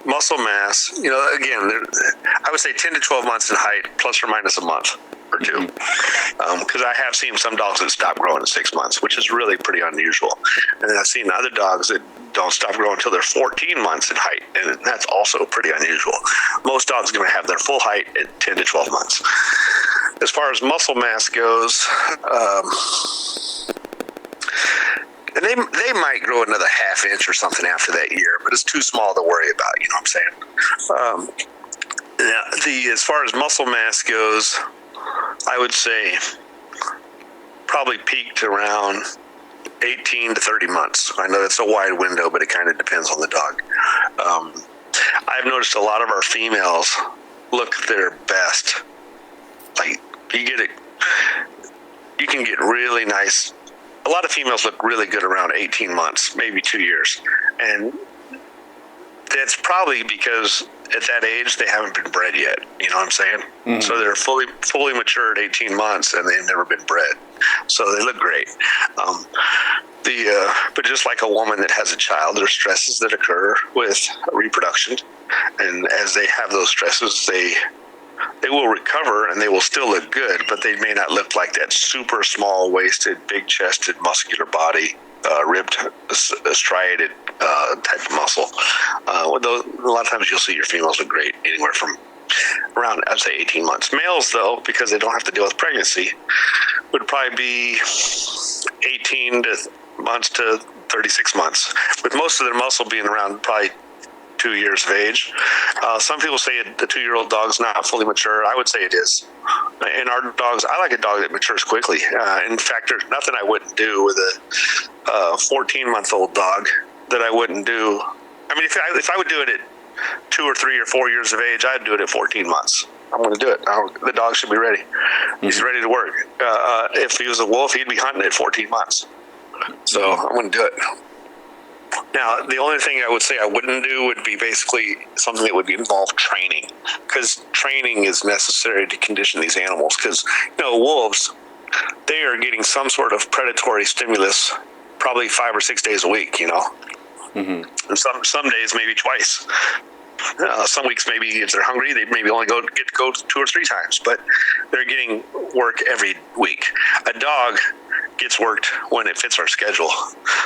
muscle mass, again, I would say 10 to 12 months in height, plus or minus a month or two. Because I have seen some dogs that stop growing in 6 months, which is really pretty unusual. And then I've seen other dogs that don't stop growing until they're 14 months in height, and that's also pretty unusual. Most dogs are going to have their full height at 10 to 12 months. As far as muscle mass goes, and they might grow another half inch or something after that year, but it's too small to worry about, you know what I'm saying? As far as muscle mass goes, I would say probably peaked around 18 to 30 months. I know that's a wide window, but it kind of depends on the dog. I've noticed a lot of our females look their best. Like you can get really nice. A lot of females look really good around 18 months, maybe 2 years. And that's probably because at that age, they haven't been bred yet. You know what I'm saying? Mm-hmm. So they're fully mature at 18 months, and they've never been bred. So they look great. But just like a woman that has a child, there are stresses that occur with reproduction. And as they have those stresses, they will recover and they will still look good, but they may not look like that super small waisted, big chested, muscular body, ribbed, striated type of muscle. A lot of times you'll see your females look great anywhere from around, I'd say 18 months. Males, though, because they don't have to deal with pregnancy, would probably be 18 months to 36 months, with most of their muscle being around probably 2 years of age. Some people say the 2-year-old dog's not fully mature. I would say it is. In our dogs, I like a dog that matures quickly. In fact, there's nothing I wouldn't do with a 14-month-old dog that I wouldn't do. I mean, if I would do it at 2 or 3 or 4 years of age, I'd do it at 14 months. I'm going to do it. The dog should be ready. He's ready to work. If he was a wolf, he'd be hunting at 14 months. So I'm going to do it. Now, the only thing I would say I wouldn't do would be basically something that would involve training, because training is necessary to condition these animals. Because, wolves, they are getting some sort of predatory stimulus probably 5 or 6 days a week, Mm-hmm. And some days maybe twice. Some weeks maybe if they're hungry, they maybe only get to go 2 or 3 times, but they're getting work every week. A dog gets worked when it fits our schedule.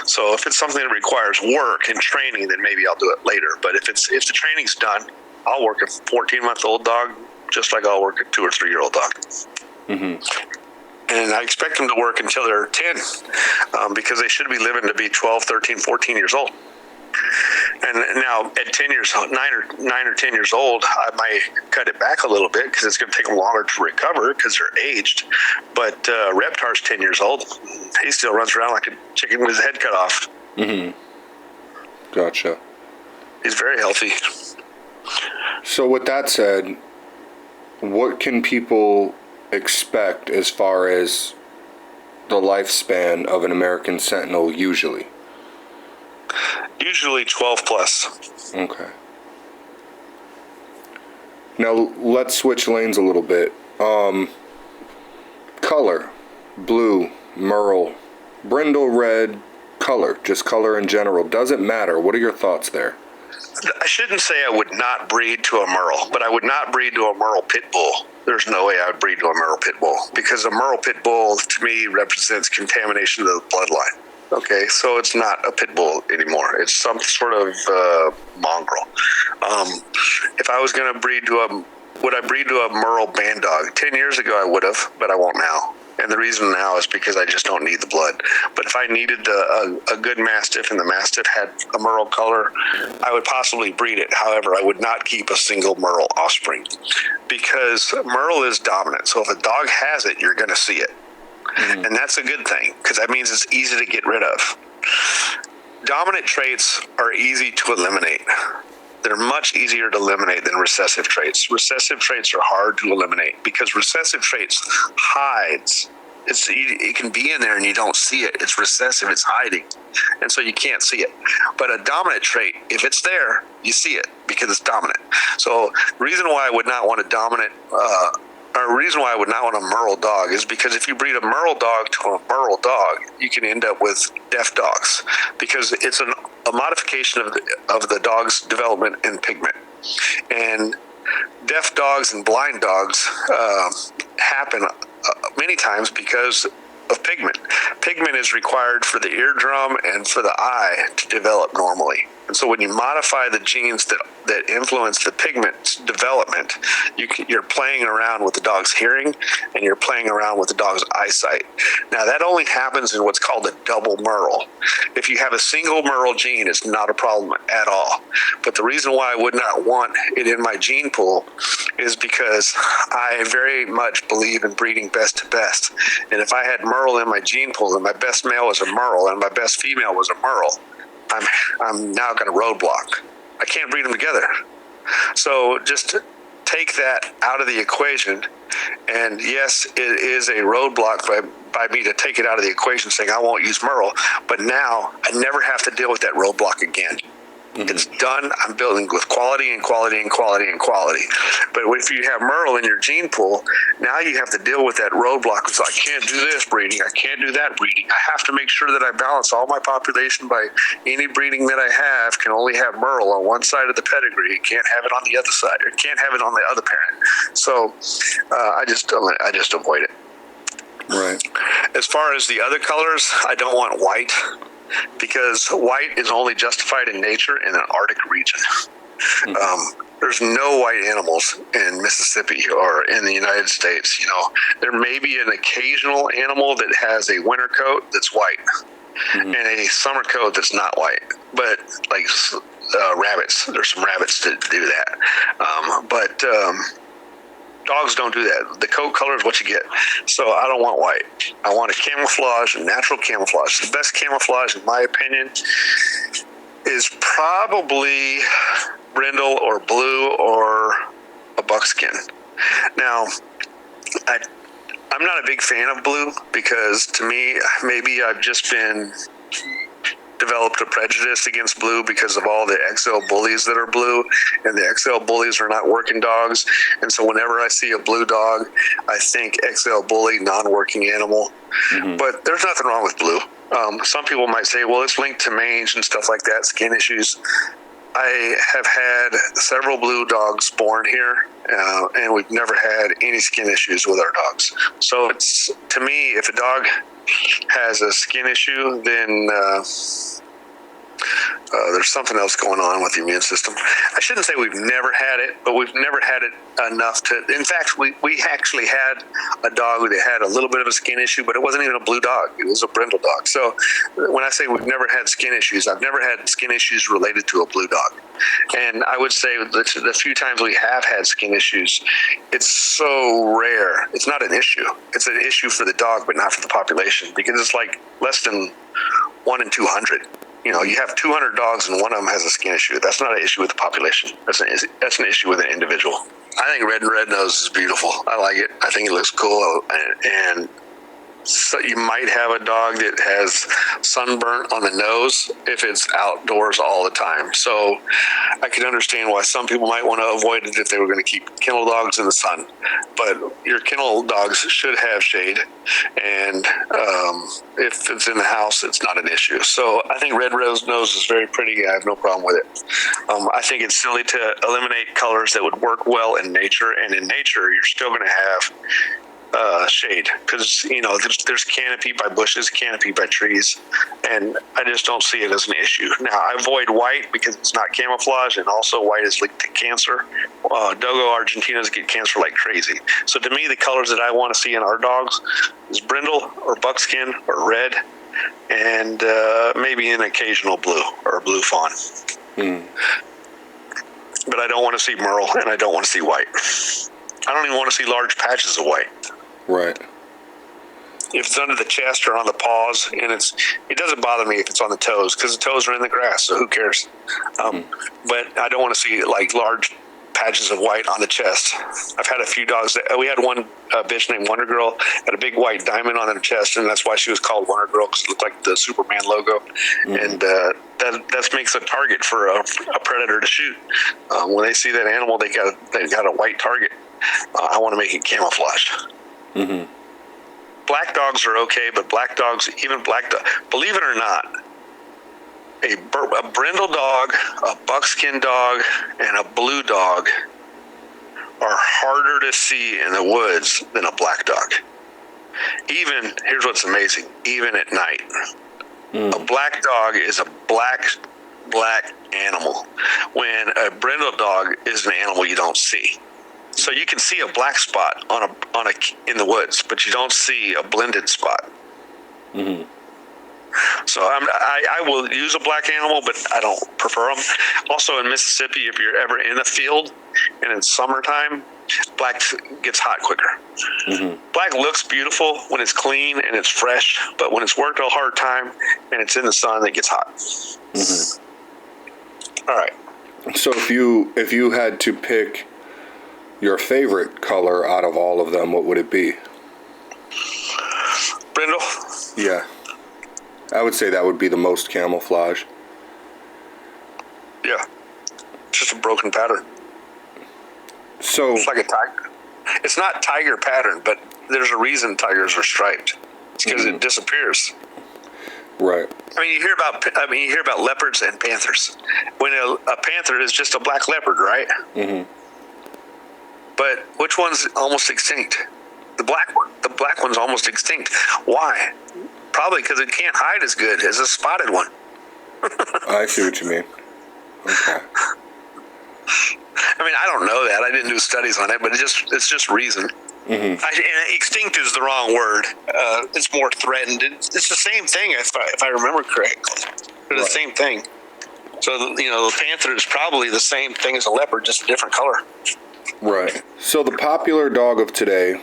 So if it's something that requires work and training, then maybe I'll do it later. But if the training's done, I'll work a 14-month-old dog just like I'll work a 2 or 3-year-old dog. Mm-hmm. And I expect them to work until they're 10, because they should be living to be 12, 13, 14 years old. And now at 10 years, 9 or 10 years old, I might cut it back a little bit because it's going to take them longer to recover because they're aged. But Reptar's 10 years old. He still runs around like a chicken with his head cut off. Mm-hmm. Gotcha. He's very healthy. So with that said, what can people expect as far as the lifespan of an American Sentinel usually? Usually 12 plus. Okay. Now let's switch lanes a little bit. color, blue, merle, brindle red, color, just color in general, doesn't matter. What are your thoughts there? I shouldn't say I would not breed to a merle, but I would not breed to a merle pit bull. There's no way I would breed to a merle pit bull, because a merle pit bull to me represents contamination of the bloodline. Okay, so it's not a pit bull anymore. It's some sort of mongrel. If I was going to breed to would I breed to a merle bandog? 10 years ago I would have, but I won't now. And the reason now is because I just don't need the blood. But if I needed a good Mastiff and the Mastiff had a merle color, I would possibly breed it. However, I would not keep a single merle offspring, because merle is dominant. So if a dog has it, you're going to see it. Mm-hmm. And that's a good thing, because that means it's easy to get rid of. Dominant traits are easy to eliminate. They're much easier to eliminate than recessive traits. Recessive traits are hard to eliminate because recessive traits hides. It can be in there and you don't see it. It's recessive, it's hiding. And so you can't see it. But a dominant trait, if it's there, you see it because it's dominant. So the reason why I would not want a dominant, or the reason why I would not want a merle dog is because if you breed a merle dog to a merle dog, you can end up with deaf dogs, because it's a modification of the dog's development in pigment. And deaf dogs and blind dogs happen many times because of pigment. Pigment is required for the eardrum and for the eye to develop normally. And so when you modify the genes that influence the pigment development, you're playing around with the dog's hearing and you're playing around with the dog's eyesight. Now, that only happens in what's called a double merle. If you have a single merle gene, it's not a problem at all. But the reason why I would not want it in my gene pool is because I very much believe in breeding best to best. And if I had merle in my gene pool and my best male was a merle and my best female was a merle, I'm now going to roadblock. I can't breed them together. So just take that out of the equation. And yes, it is a roadblock by me to take it out of the equation, saying I won't use merle. But now I never have to deal with that roadblock again. Mm-hmm. It's done. I'm building with quality and quality and quality and quality. But if you have merle in your gene pool, now you have to deal with that roadblock. So I can't do this breeding. I can't do that breeding. I have to make sure that I balance all my population by any breeding that I have can only have merle on one side of the pedigree. It can't have it on the other side. It can't have it on the other parent. So I just avoid it. Right. As far as the other colors, I don't want white, because white is only justified in nature in an Arctic region. Mm-hmm. There's no white animals in Mississippi or in the United States. You know, there may be an occasional animal that has a winter coat that's white, mm-hmm. and a summer coat that's not white. But like rabbits, there's some rabbits that do that. But dogs don't do that. The coat color is what you get. So I don't want white. I want a camouflage, a natural camouflage. The best camouflage, in my opinion, is probably brindle or blue or a buckskin. Now, I'm not a big fan of blue, because to me, maybe I've just been developed a prejudice against blue because of all the XL bullies that are blue, and the XL bullies are not working dogs. And so whenever I see a blue dog, I think XL bully, non-working animal. Mm-hmm. But there's nothing wrong with blue. Some people might say, well, it's linked to mange and stuff like that, skin issues. I have had several blue dogs born here, and we've never had any skin issues with our dogs. So it's, to me, if a dog has a skin issue, then there's something else going on with the immune system. I shouldn't say we've never had it, but we've never had it enough to. In fact, we actually had a dog that had a little bit of a skin issue, but it wasn't even a blue dog. It was a brindle dog. So when I say we've never had skin issues, I've never had skin issues related to a blue dog. And I would say that the few times we have had skin issues, it's so rare. It's not an issue. It's an issue for the dog, but not for the population, because it's like less than 1 in 200. You know, you have 200 dogs and one of them has a skin issue. That's not an issue with the population. That's an issue with an individual. I think red and red nose is beautiful. I like it. I think it looks cool. And So you might have a dog that has sunburnt on the nose if it's outdoors all the time. So I can understand why some people might want to avoid it if they were going to keep kennel dogs in the sun. But your kennel dogs should have shade, and if it's in the house, it's not an issue. So I think red rose nose is very pretty. I have no problem with it. I think it's silly to eliminate colors that would work well in nature, and in nature, you're still going to have shade, because there's canopy by bushes, canopy by trees, and I just don't see it as an issue. Now, I avoid white because it's not camouflage, and also white is linked to cancer. Dogo Argentinas get cancer like crazy. So to me, the colors that I want to see in our dogs is brindle or buckskin or red, and maybe an occasional blue or a blue fawn. But I don't want to see merle, and I don't want to see white. I don't even want to see large patches of white. Right. If it's under the chest or on the paws, and it doesn't bother me if it's on the toes, because the toes are in the grass, so who cares? But I don't want to see like large patches of white on the chest. I've had a few dogs we had one bitch named Wonder Girl, had a big white diamond on her chest, and that's why she was called Wonder Girl, because it looked like the Superman logo. And that makes a target for a predator to shoot. When they see that animal, they got a white target. I want to make it camouflage. Black dogs are okay, but believe it or not, a brindle dog, a buckskin dog, and a blue dog are harder to see in the woods than a black dog. Here's what's amazing, even at night. A black dog is a black animal, when a brindle dog is an animal you don't see. So you can see a black spot in the woods, but you don't see a blended spot. So I will use a black animal, but I don't prefer them. Also in Mississippi, if you're ever in a field and it's summertime, black gets hot quicker. Black looks beautiful when it's clean and it's fresh, but when it's worked a hard time and it's in the sun, it gets hot. All right. So if you had to pick your favorite color out of all of them, what would it be? Brindle? Yeah. I would say that would be the most camouflage. Yeah. It's just a broken pattern. So it's like a tiger. It's not tiger pattern, but there's a reason tigers are striped. It's because it disappears. Right. I mean, you hear about leopards and panthers. When a panther is just a black leopard, right? But which one's almost extinct? The black one. The black one's almost extinct. Why? Probably because it can't hide as good as a spotted one. I see what you mean. Okay. I mean, I don't know that. I didn't do studies on it, but it's just reason. And extinct is the wrong word. It's more threatened. It's the same thing, if I remember correctly. They're the same thing. So, the panther is probably the same thing as a leopard, just a different color. Right. So the popular dog of today,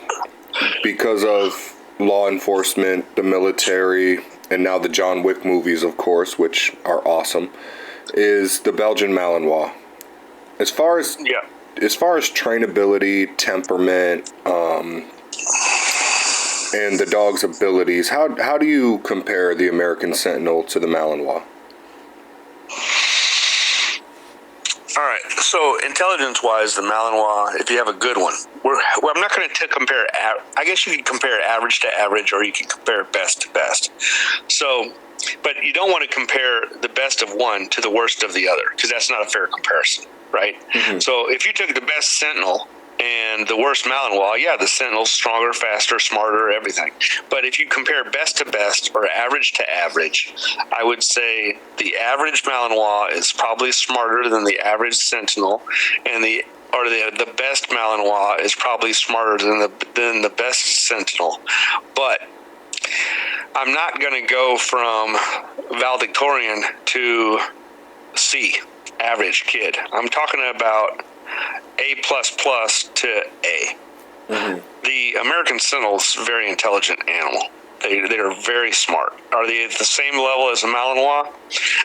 because of law enforcement, the military, and now the John Wick movies, of course, which are awesome, is the Belgian Malinois. As far as trainability, temperament, and the dog's abilities, how do you compare the American Sentinel to the Malinois? All right. So intelligence-wise, the Malinois, if you have a good one, I'm not going to compare. I guess you can compare average to average, or you can compare best to best. So, but you don't want to compare the best of one to the worst of the other, because that's not a fair comparison, right? So if you took the best Sentinel and the worst Malinois, yeah, the Sentinel's stronger, faster, smarter, everything. But if you compare best to best or average to average, I would say the average Malinois is probably smarter than the average Sentinel, and the best Malinois is probably smarter than the best Sentinel. But I'm not going to go from valedictorian to C, average kid. I'm talking about A++ to A. The American Sentinel is a very intelligent animal. They are very smart. Are they at the same level as a Malinois?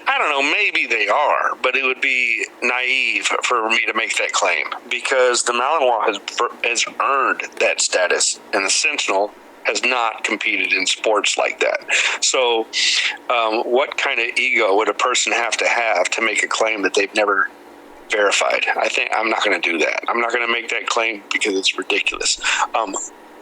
I don't know. Maybe they are, but it would be naive for me to make that claim, because the Malinois has earned that status, and the Sentinel has not competed in sports like that. So what kind of ego would a person have to make a claim that they've never verified? I think I'm not going to do that. I'm not going to make that claim because it's ridiculous.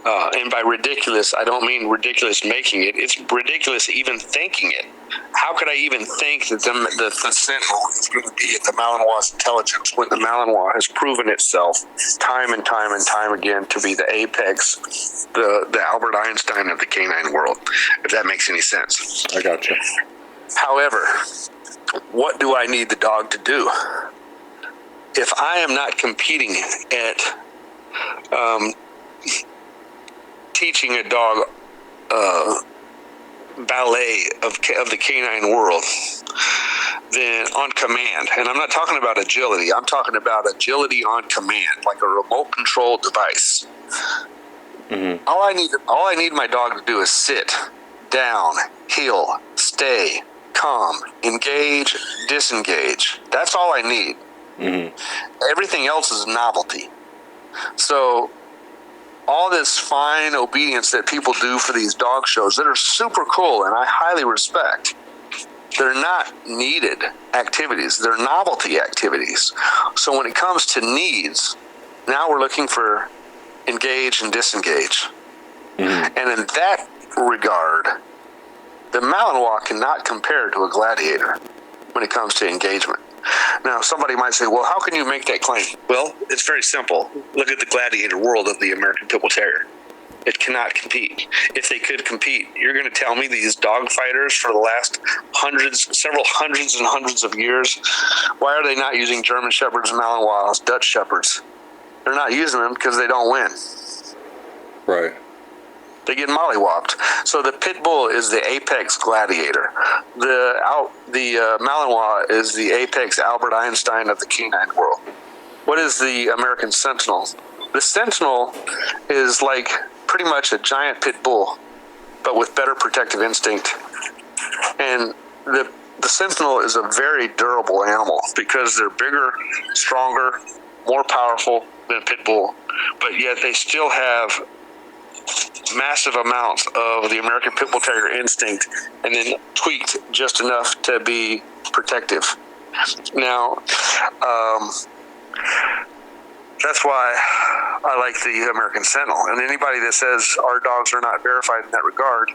And by ridiculous, I don't mean ridiculous making it. It's ridiculous even thinking it. How could I even think that the Sentinel is going to be at the Malinois' intelligence when the Malinois has proven itself time and time and time again to be the apex, the Albert Einstein of the canine world, if that makes any sense. I gotcha. However, what do I need the dog to do? If I am not competing at teaching a dog ballet of the canine world, then on command, and I'm not talking about agility, I'm talking about agility on command, like a remote control device. Mm-hmm. All I need my dog to do is sit, down, heel, stay, calm, engage, disengage. That's all I need. Mm-hmm. Everything else is novelty. So all this fine obedience that people do for these dog shows that are super cool and I highly respect, they're not needed activities. They're novelty activities. So when it comes to needs, now we're looking for engage and disengage. Mm-hmm. And in that regard, the Malinois cannot compare to a gladiator when it comes to engagement. Now, somebody might say, well, how can you make that claim? Well, it's very simple. Look at the gladiator world of the American Pit Bull Terrier. It cannot compete. If they could compete, you're going to tell me these dog fighters for the last several hundreds and hundreds of years, why are they not using German Shepherds, Malinois, Dutch Shepherds? They're not using them because they don't win. Right. They get mollywopped. So the pit bull is the apex gladiator. The Malinois is the apex Albert Einstein of the canine world. What is the American Sentinel? The Sentinel is like pretty much a giant pit bull, but with better protective instinct. And the Sentinel is a very durable animal because they're bigger, stronger, more powerful than a pit bull, but yet they still have massive amounts of the American Pit Bull Terrier instinct and then tweaked just enough to be protective. Now, that's why I like the American Sentinel. And anybody that says our dogs are not verified in that regard,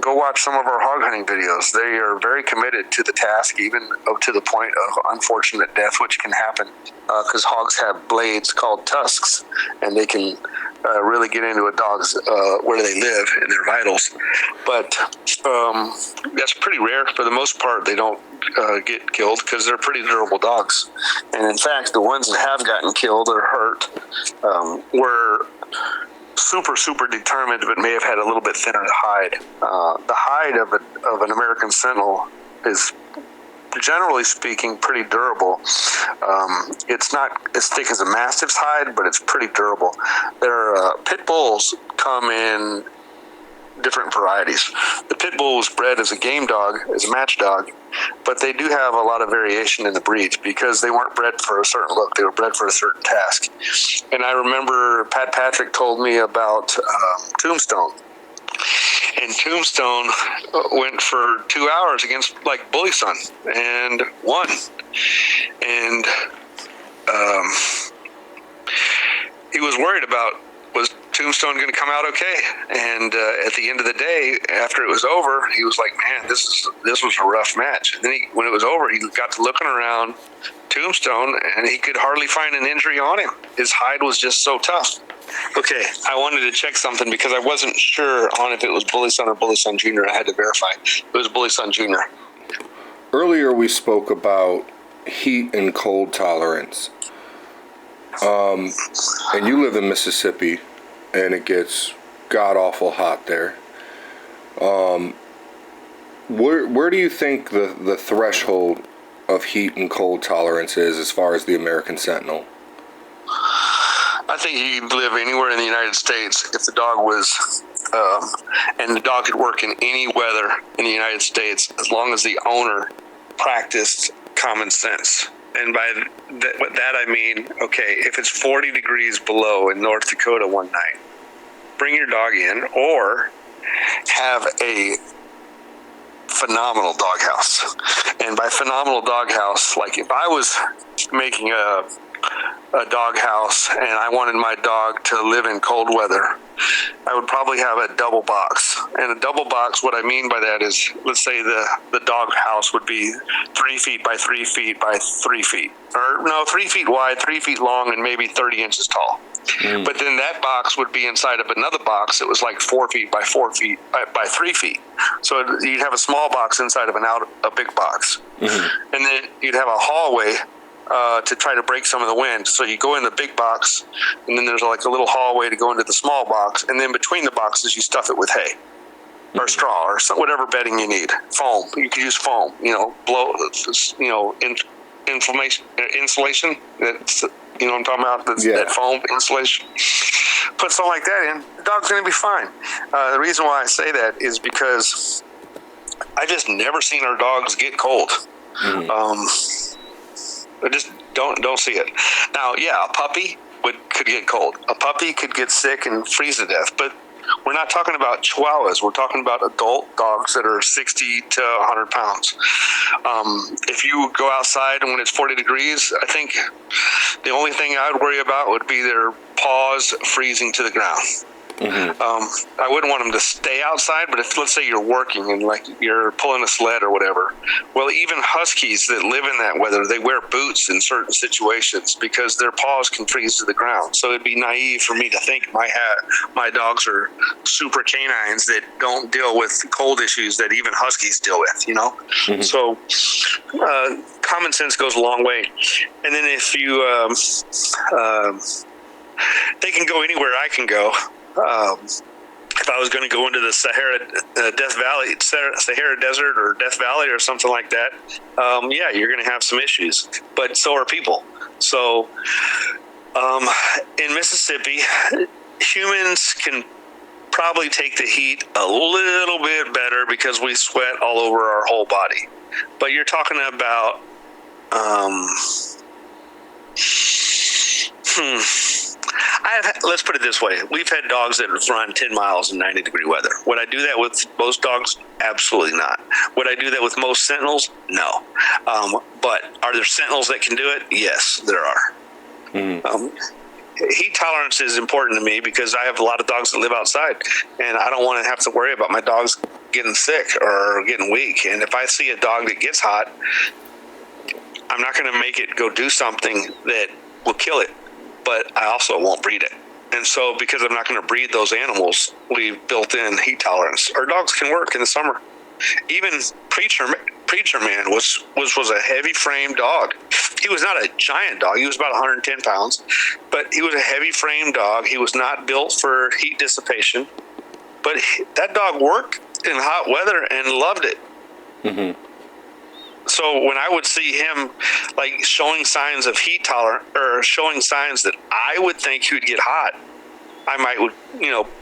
go watch some of our hog hunting videos. They are very committed to the task, even up to the point of unfortunate death, which can happen because hogs have blades called tusks, and they can really get into a dog's where they live and their vitals. But that's pretty rare. For the most part, they don't get killed because they're pretty durable dogs. And in fact, the ones that have gotten killed or hurt were super determined, but may have had a little bit thinner hide. The hide of an American Sentinel is, generally speaking, pretty durable. It's not as thick as a Mastiff's hide, but it's pretty durable. Their pit bulls come in different varieties. The pit bull was bred as a game dog, as a match dog, but they do have a lot of variation in the breeds because they weren't bred for a certain look. They were bred for a certain task. And I remember Pat Patrick told me about Tombstone. And Tombstone went for 2 hours against like Bully Son and won. And he was worried about, was Tombstone going to come out okay? And at the end of the day, after it was over, he was like, man, this was a rough match. And then when it was over, he got to looking around Tombstone and he could hardly find an injury on him. His hide was just so tough. Okay, I wanted to check something because I wasn't sure on if it was Bully Son or Bully Son Jr. I had to verify. It was Bully Son Jr. Earlier we spoke about heat and cold tolerance. And you live in Mississippi and it gets god-awful hot there. Where do you think the threshold of heat and cold tolerance is as far as the American Sentinel? I think you could live anywhere in the United States if the dog was, and the dog could work in any weather in the United States as long as the owner practiced common sense. And by that I mean, okay, if it's 40 degrees below in North Dakota one night, bring your dog in, or have a phenomenal doghouse. And by phenomenal doghouse, like if I was making a doghouse and I wanted my dog to live in cold weather, I would probably have a double box. And a double box, what I mean by that is, let's say the dog house would be 3 feet by 3 feet by 3 feet. Or no, 3 feet wide, 3 feet long, and maybe 30 inches tall. But then that box would be inside of another box that was like 4 feet by 4 feet by 3 feet. So you'd have a small box inside of a big box. And then you'd have a hallway to try to break some of the wind. So you go in the big box, and then there's like a little hallway to go into the small box, and then between the boxes you stuff it with hay or straw or whatever bedding you need. Foam. You could use foam. Insulation. That's, you know what I'm talking about? That foam insulation. Put something like that in, the dog's going to be fine. The reason why I say that is because I just never seen our dogs get cold. I just don't see it. Now, yeah, a puppy could get cold. A puppy could get sick and freeze to death. But we're not talking about Chihuahuas. We're talking about adult dogs that are 60 to 100 pounds. If you go outside and when it's 40 degrees, I think the only thing I would worry about would be their paws freezing to the ground. I wouldn't want them to stay outside, but if, let's say you're working and like you're pulling a sled or whatever, well, even huskies that live in that weather, they wear boots in certain situations because their paws can freeze to the ground. So it'd be naive for me to think my dogs are super canines that don't deal with cold issues that even huskies deal with, you know? So common sense goes a long way. And then if you, they can go anywhere I can go. If I was going to go into the Sahara Desert or Death Valley or something like that, yeah, you're going to have some issues. But so are people. So in Mississippi, humans can probably take the heat a little bit better because we sweat all over our whole body. But you're talking about let's put it this way. We've had dogs that run 10 miles in 90-degree weather. Would I do that with most dogs? Absolutely not. Would I do that with most Sentinels? No. But are there Sentinels that can do it? Yes, there are. Heat tolerance is important to me because I have a lot of dogs that live outside, and I don't want to have to worry about my dogs getting sick or getting weak. And if I see a dog that gets hot, I'm not going to make it go do something that will kill it. But I also won't breed it. And so because I'm not going to breed those animals, we've built in heat tolerance. Our dogs can work in the summer. Even Preacher Man was a heavy frame dog. He was not a giant dog. He was about 110 pounds, but he was a heavy frame dog. He was not built for heat dissipation, but that dog worked in hot weather and loved it. So when I would see him like showing signs of heat tolerance or showing signs that I would think he would get hot, I might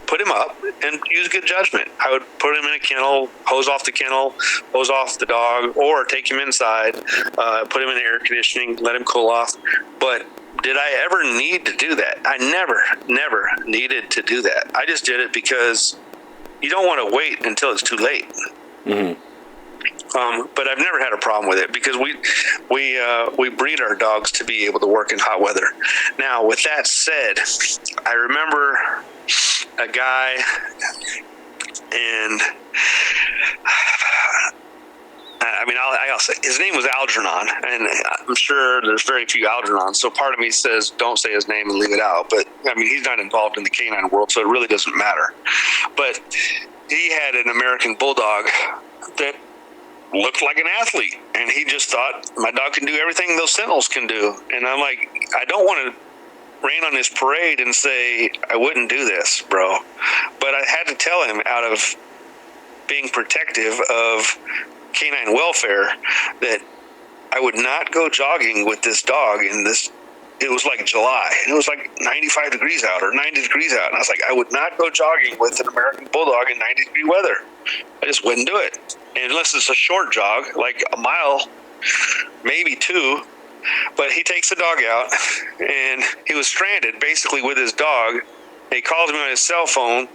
put him up and use good judgment. I would put him in a kennel, hose off the kennel, hose off the dog, or take him inside, put him in the air conditioning, let him cool off. But did I ever need to do that? I never needed to do that. I just did it because you don't want to wait until it's too late. But I've never had a problem with it because we breed our dogs to be able to work in hot weather. Now, with that said, I remember a guy, and I'll say his name was Algernon, and I'm sure there's very few Algernons. So part of me says don't say his name and leave it out. But I mean, he's not involved in the canine world, so it really doesn't matter. But he had an American Bulldog that looked like an athlete, and he just thought my dog can do everything those Sentinels can do. And I'm like, I don't want to rain on his parade and say I wouldn't do this, bro. But I had to tell him out of being protective of canine welfare that I would not go jogging with this dog in this. It was like July, and it was like 95 degrees out or 90 degrees out. And I was like, I would not go jogging with an American Bulldog in 90-degree weather. I just wouldn't do it. And unless it's a short jog, like a mile, maybe 2. But he takes the dog out, and he was stranded basically with his dog And he calls me on his cell phone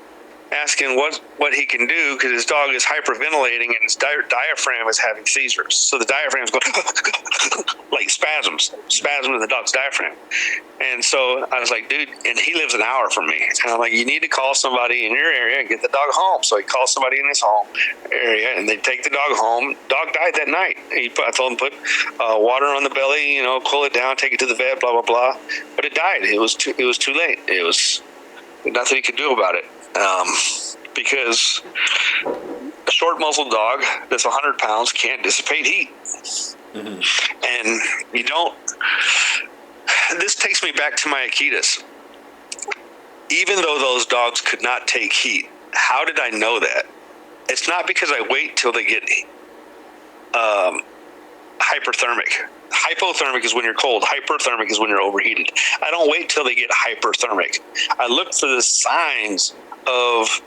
asking what he can do because his dog is hyperventilating and his diaphragm is having seizures. So the diaphragm's going like spasms in the dog's diaphragm. And so I was like, dude, and he lives an hour from me. And I'm like, you need to call somebody in your area and get the dog home. So he calls somebody in his home area and they take the dog home. Dog died that night. I told him put water on the belly, cool it down, take it to the vet, blah, blah, blah. But it died. It was too late. It was nothing he could do about it. Because a short muzzled dog that's 100 pounds can't dissipate heat. Mm-hmm. And you don't. This takes me back to my Akitas. Even though those dogs could not take heat, how did I know that? It's not because I wait till they get hyperthermic. Hypothermic is when you're cold. Hyperthermic is when you're overheated. I don't wait till they get hyperthermic. I look for the signs of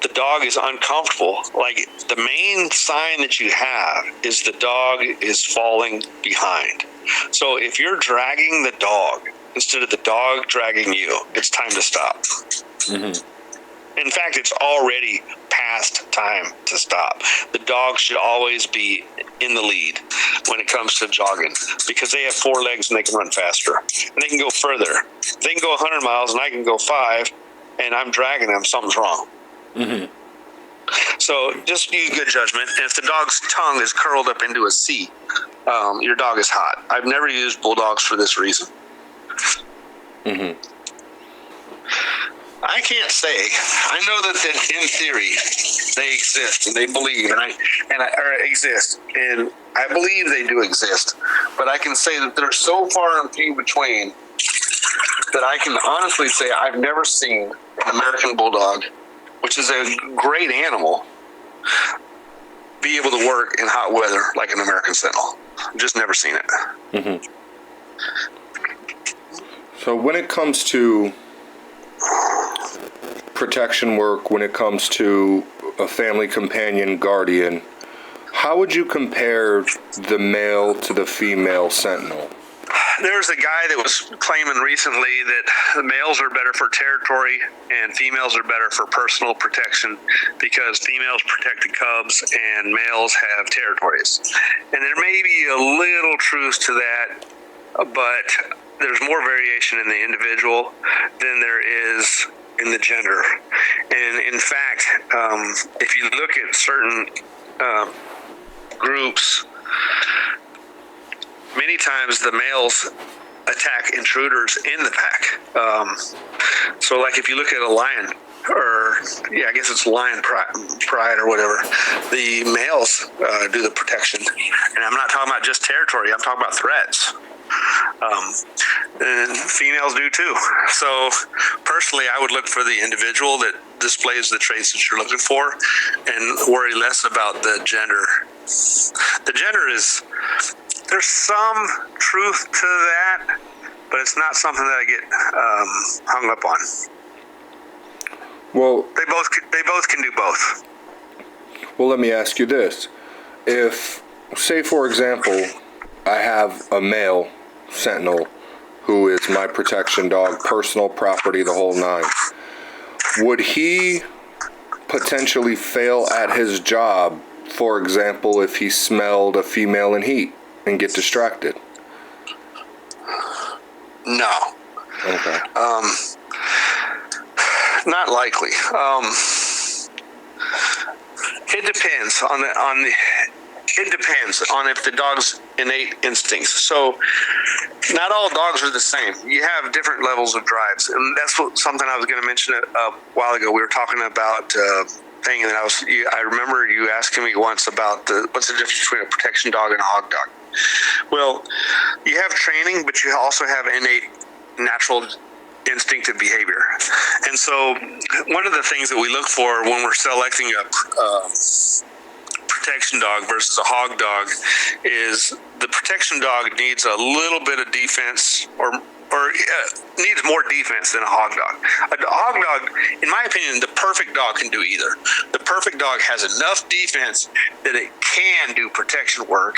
the dog is uncomfortable. Like the main sign that you have is the dog is falling behind. So if you're dragging the dog instead of the dog dragging you, it's time to stop. Mm-hmm. In fact, it's already past time to stop. The dog should always be in the lead when it comes to jogging because they have 4 legs and they can run faster and they can go further. They can go 100 miles and I can go 5 and I'm dragging them, something's wrong. Mm-hmm. So just use good judgment. And if the dog's tongue is curled up into a C, your dog is hot. I've never used bulldogs for this reason. Mm-hmm. I can't say. I know that in theory they exist and they believe, and I exist, and I believe they do exist. But I can say that they're so far and few between that I can honestly say I've never seen an American bulldog, which is a great animal, be able to work in hot weather like an American Sentinel. Just never seen it. Mm-hmm. So when it comes to protection work, when it comes to a family companion guardian, how would you compare the male to the female Sentinel? There's a guy that was claiming recently that the males are better for territory and females are better for personal protection because females protect the cubs and males have territories. And there may be a little truth to that, but there's more variation in the individual than there is in the gender. And in fact, if you look at certain groups, many times the males attack intruders in the pack. So like if you look at a lion, I guess it's lion pride or whatever, the males do the protection. And I'm not talking about just territory, I'm talking about threats. And females do too. So personally, I would look for the individual that displays the traits that you're looking for and worry less about the gender. The gender there's some truth to that, but it's not something that I get hung up on. Well, they both can do both. Well, let me ask you this. If, say for example, I have a male Sentinel who is my protection dog, personal property, the whole nine, would he potentially fail at his job, for example, if he smelled a female in heat and get distracted? No. Okay. Not likely. It depends on if the dog's innate instincts. So not all dogs are the same. You have different levels of drives, and that's something I was going to mention a while ago. We were talking about thing, and I remember you asking me once about what's the difference between a protection dog and a hog dog. Well, you have training, but you also have innate natural instinctive behavior. And so one of the things that we look for when we're selecting a protection dog versus a hog dog is the protection dog needs a little bit of defense or or needs more defense than a hog dog. A hog dog, in my opinion, the perfect dog can do either. The perfect dog has enough defense that it can do protection work,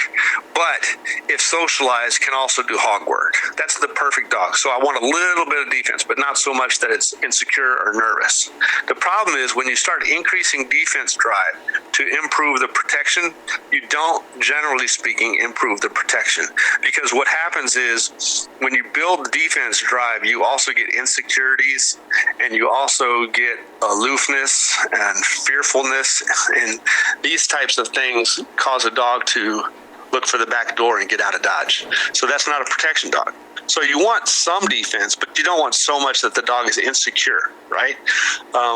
but if socialized, can also do hog work. That's the perfect dog. So I want a little bit of defense, but not so much that it's insecure or nervous. The problem is when you start increasing defense drive to improve the protection, you don't, generally speaking, improve the protection. Because what happens is when you build defense drive, you also get insecurities, and you also get aloofness and fearfulness, and these types of things cause a dog to look for the back door and get out of Dodge. So that's not a protection dog. So you want some defense, but you don't want so much that the dog is insecure, right?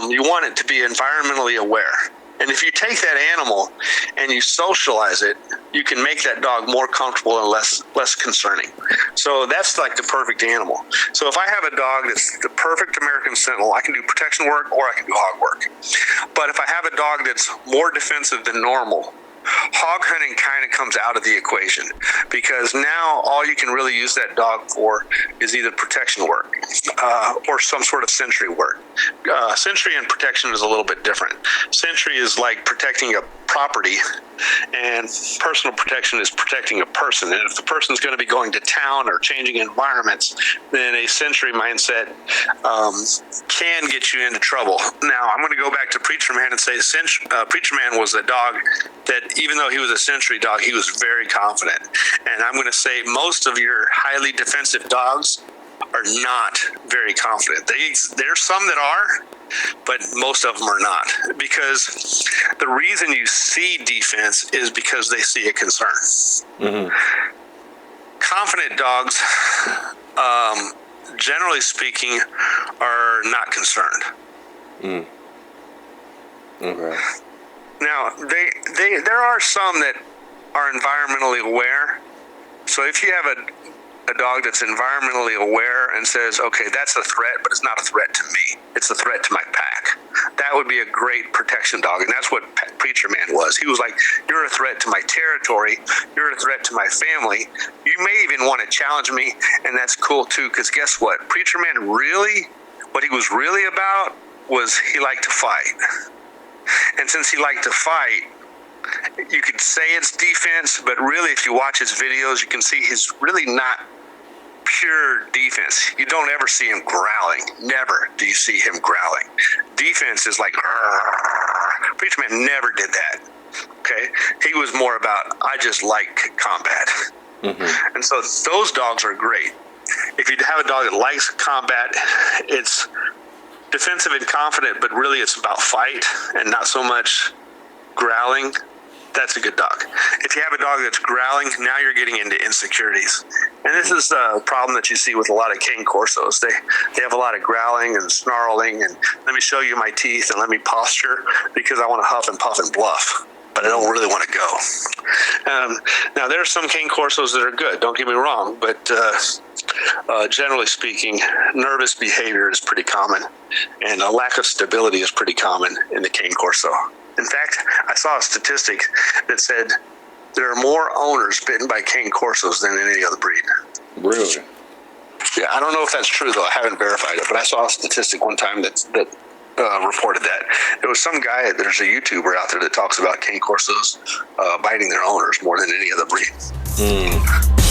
You want it to be environmentally aware. And if you take that animal and you socialize it, you can make that dog more comfortable and less concerning. So that's like the perfect animal. So if I have a dog that's the perfect American Sentinel, I can do protection work or I can do hog work. But if I have a dog that's more defensive than normal, hog hunting kind of comes out of the equation, because now all you can really use that dog for is either protection work or some sort of sentry work. Sentry and protection is a little bit different. Sentry is like protecting a property, and personal protection is protecting a person. And if the person's going to be going to town or changing environments, then a sentry mindset can get you into trouble. Now, I'm going to go back to Preacher Man and say Preacher Man was a dog that, even though he was a sentry dog, he was very confident. And I'm going to say most of your highly defensive dogs are not very confident. There's some that are, but most of them are not, because the reason you see defense is because they see a concern. Mm-hmm. Confident dogs, generally speaking, are not concerned. Mm. Okay. Now, there are some that are environmentally aware. So if you have a dog that's environmentally aware and says, okay, that's a threat, but it's not a threat to me, it's a threat to my pack, that would be a great protection dog. And that's what Preacher Man was. He was like, you're a threat to my territory, you're a threat to my family, you may even want to challenge me, and that's cool too, because guess what? Preacher Man really, what he was really about was he liked to fight. And since he liked to fight, you could say it's defense, but really if you watch his videos, you can see he's really not pure defense. You don't ever see him growling. Never do you see him growling. Defense is like, Preacher Man never did that. Okay? He was more about, I just like combat. Mm-hmm. And so those dogs are great. If you have a dog that likes combat, it's defensive and confident, but really it's about fight and not so much growling, that's a good dog. If you have a dog that's growling, now you're getting into insecurities. And this is a problem that you see with a lot of cane corsos. They have a lot of growling and snarling, and let me show you my teeth and let me posture because I want to huff and puff and bluff, but I don't really want to go. Now, there are some cane corsos that are good, don't get me wrong, but generally speaking, nervous behavior is pretty common, and a lack of stability is pretty common in the cane corso. In fact, I saw a statistic that said there are more owners bitten by cane corsos than any other breed. Really? Yeah, I don't know if that's true, though. I haven't verified it, but I saw a statistic one time that reported that. There was some guy, there's a YouTuber out there that talks about cane corsos biting their owners more than any other breed. Mm.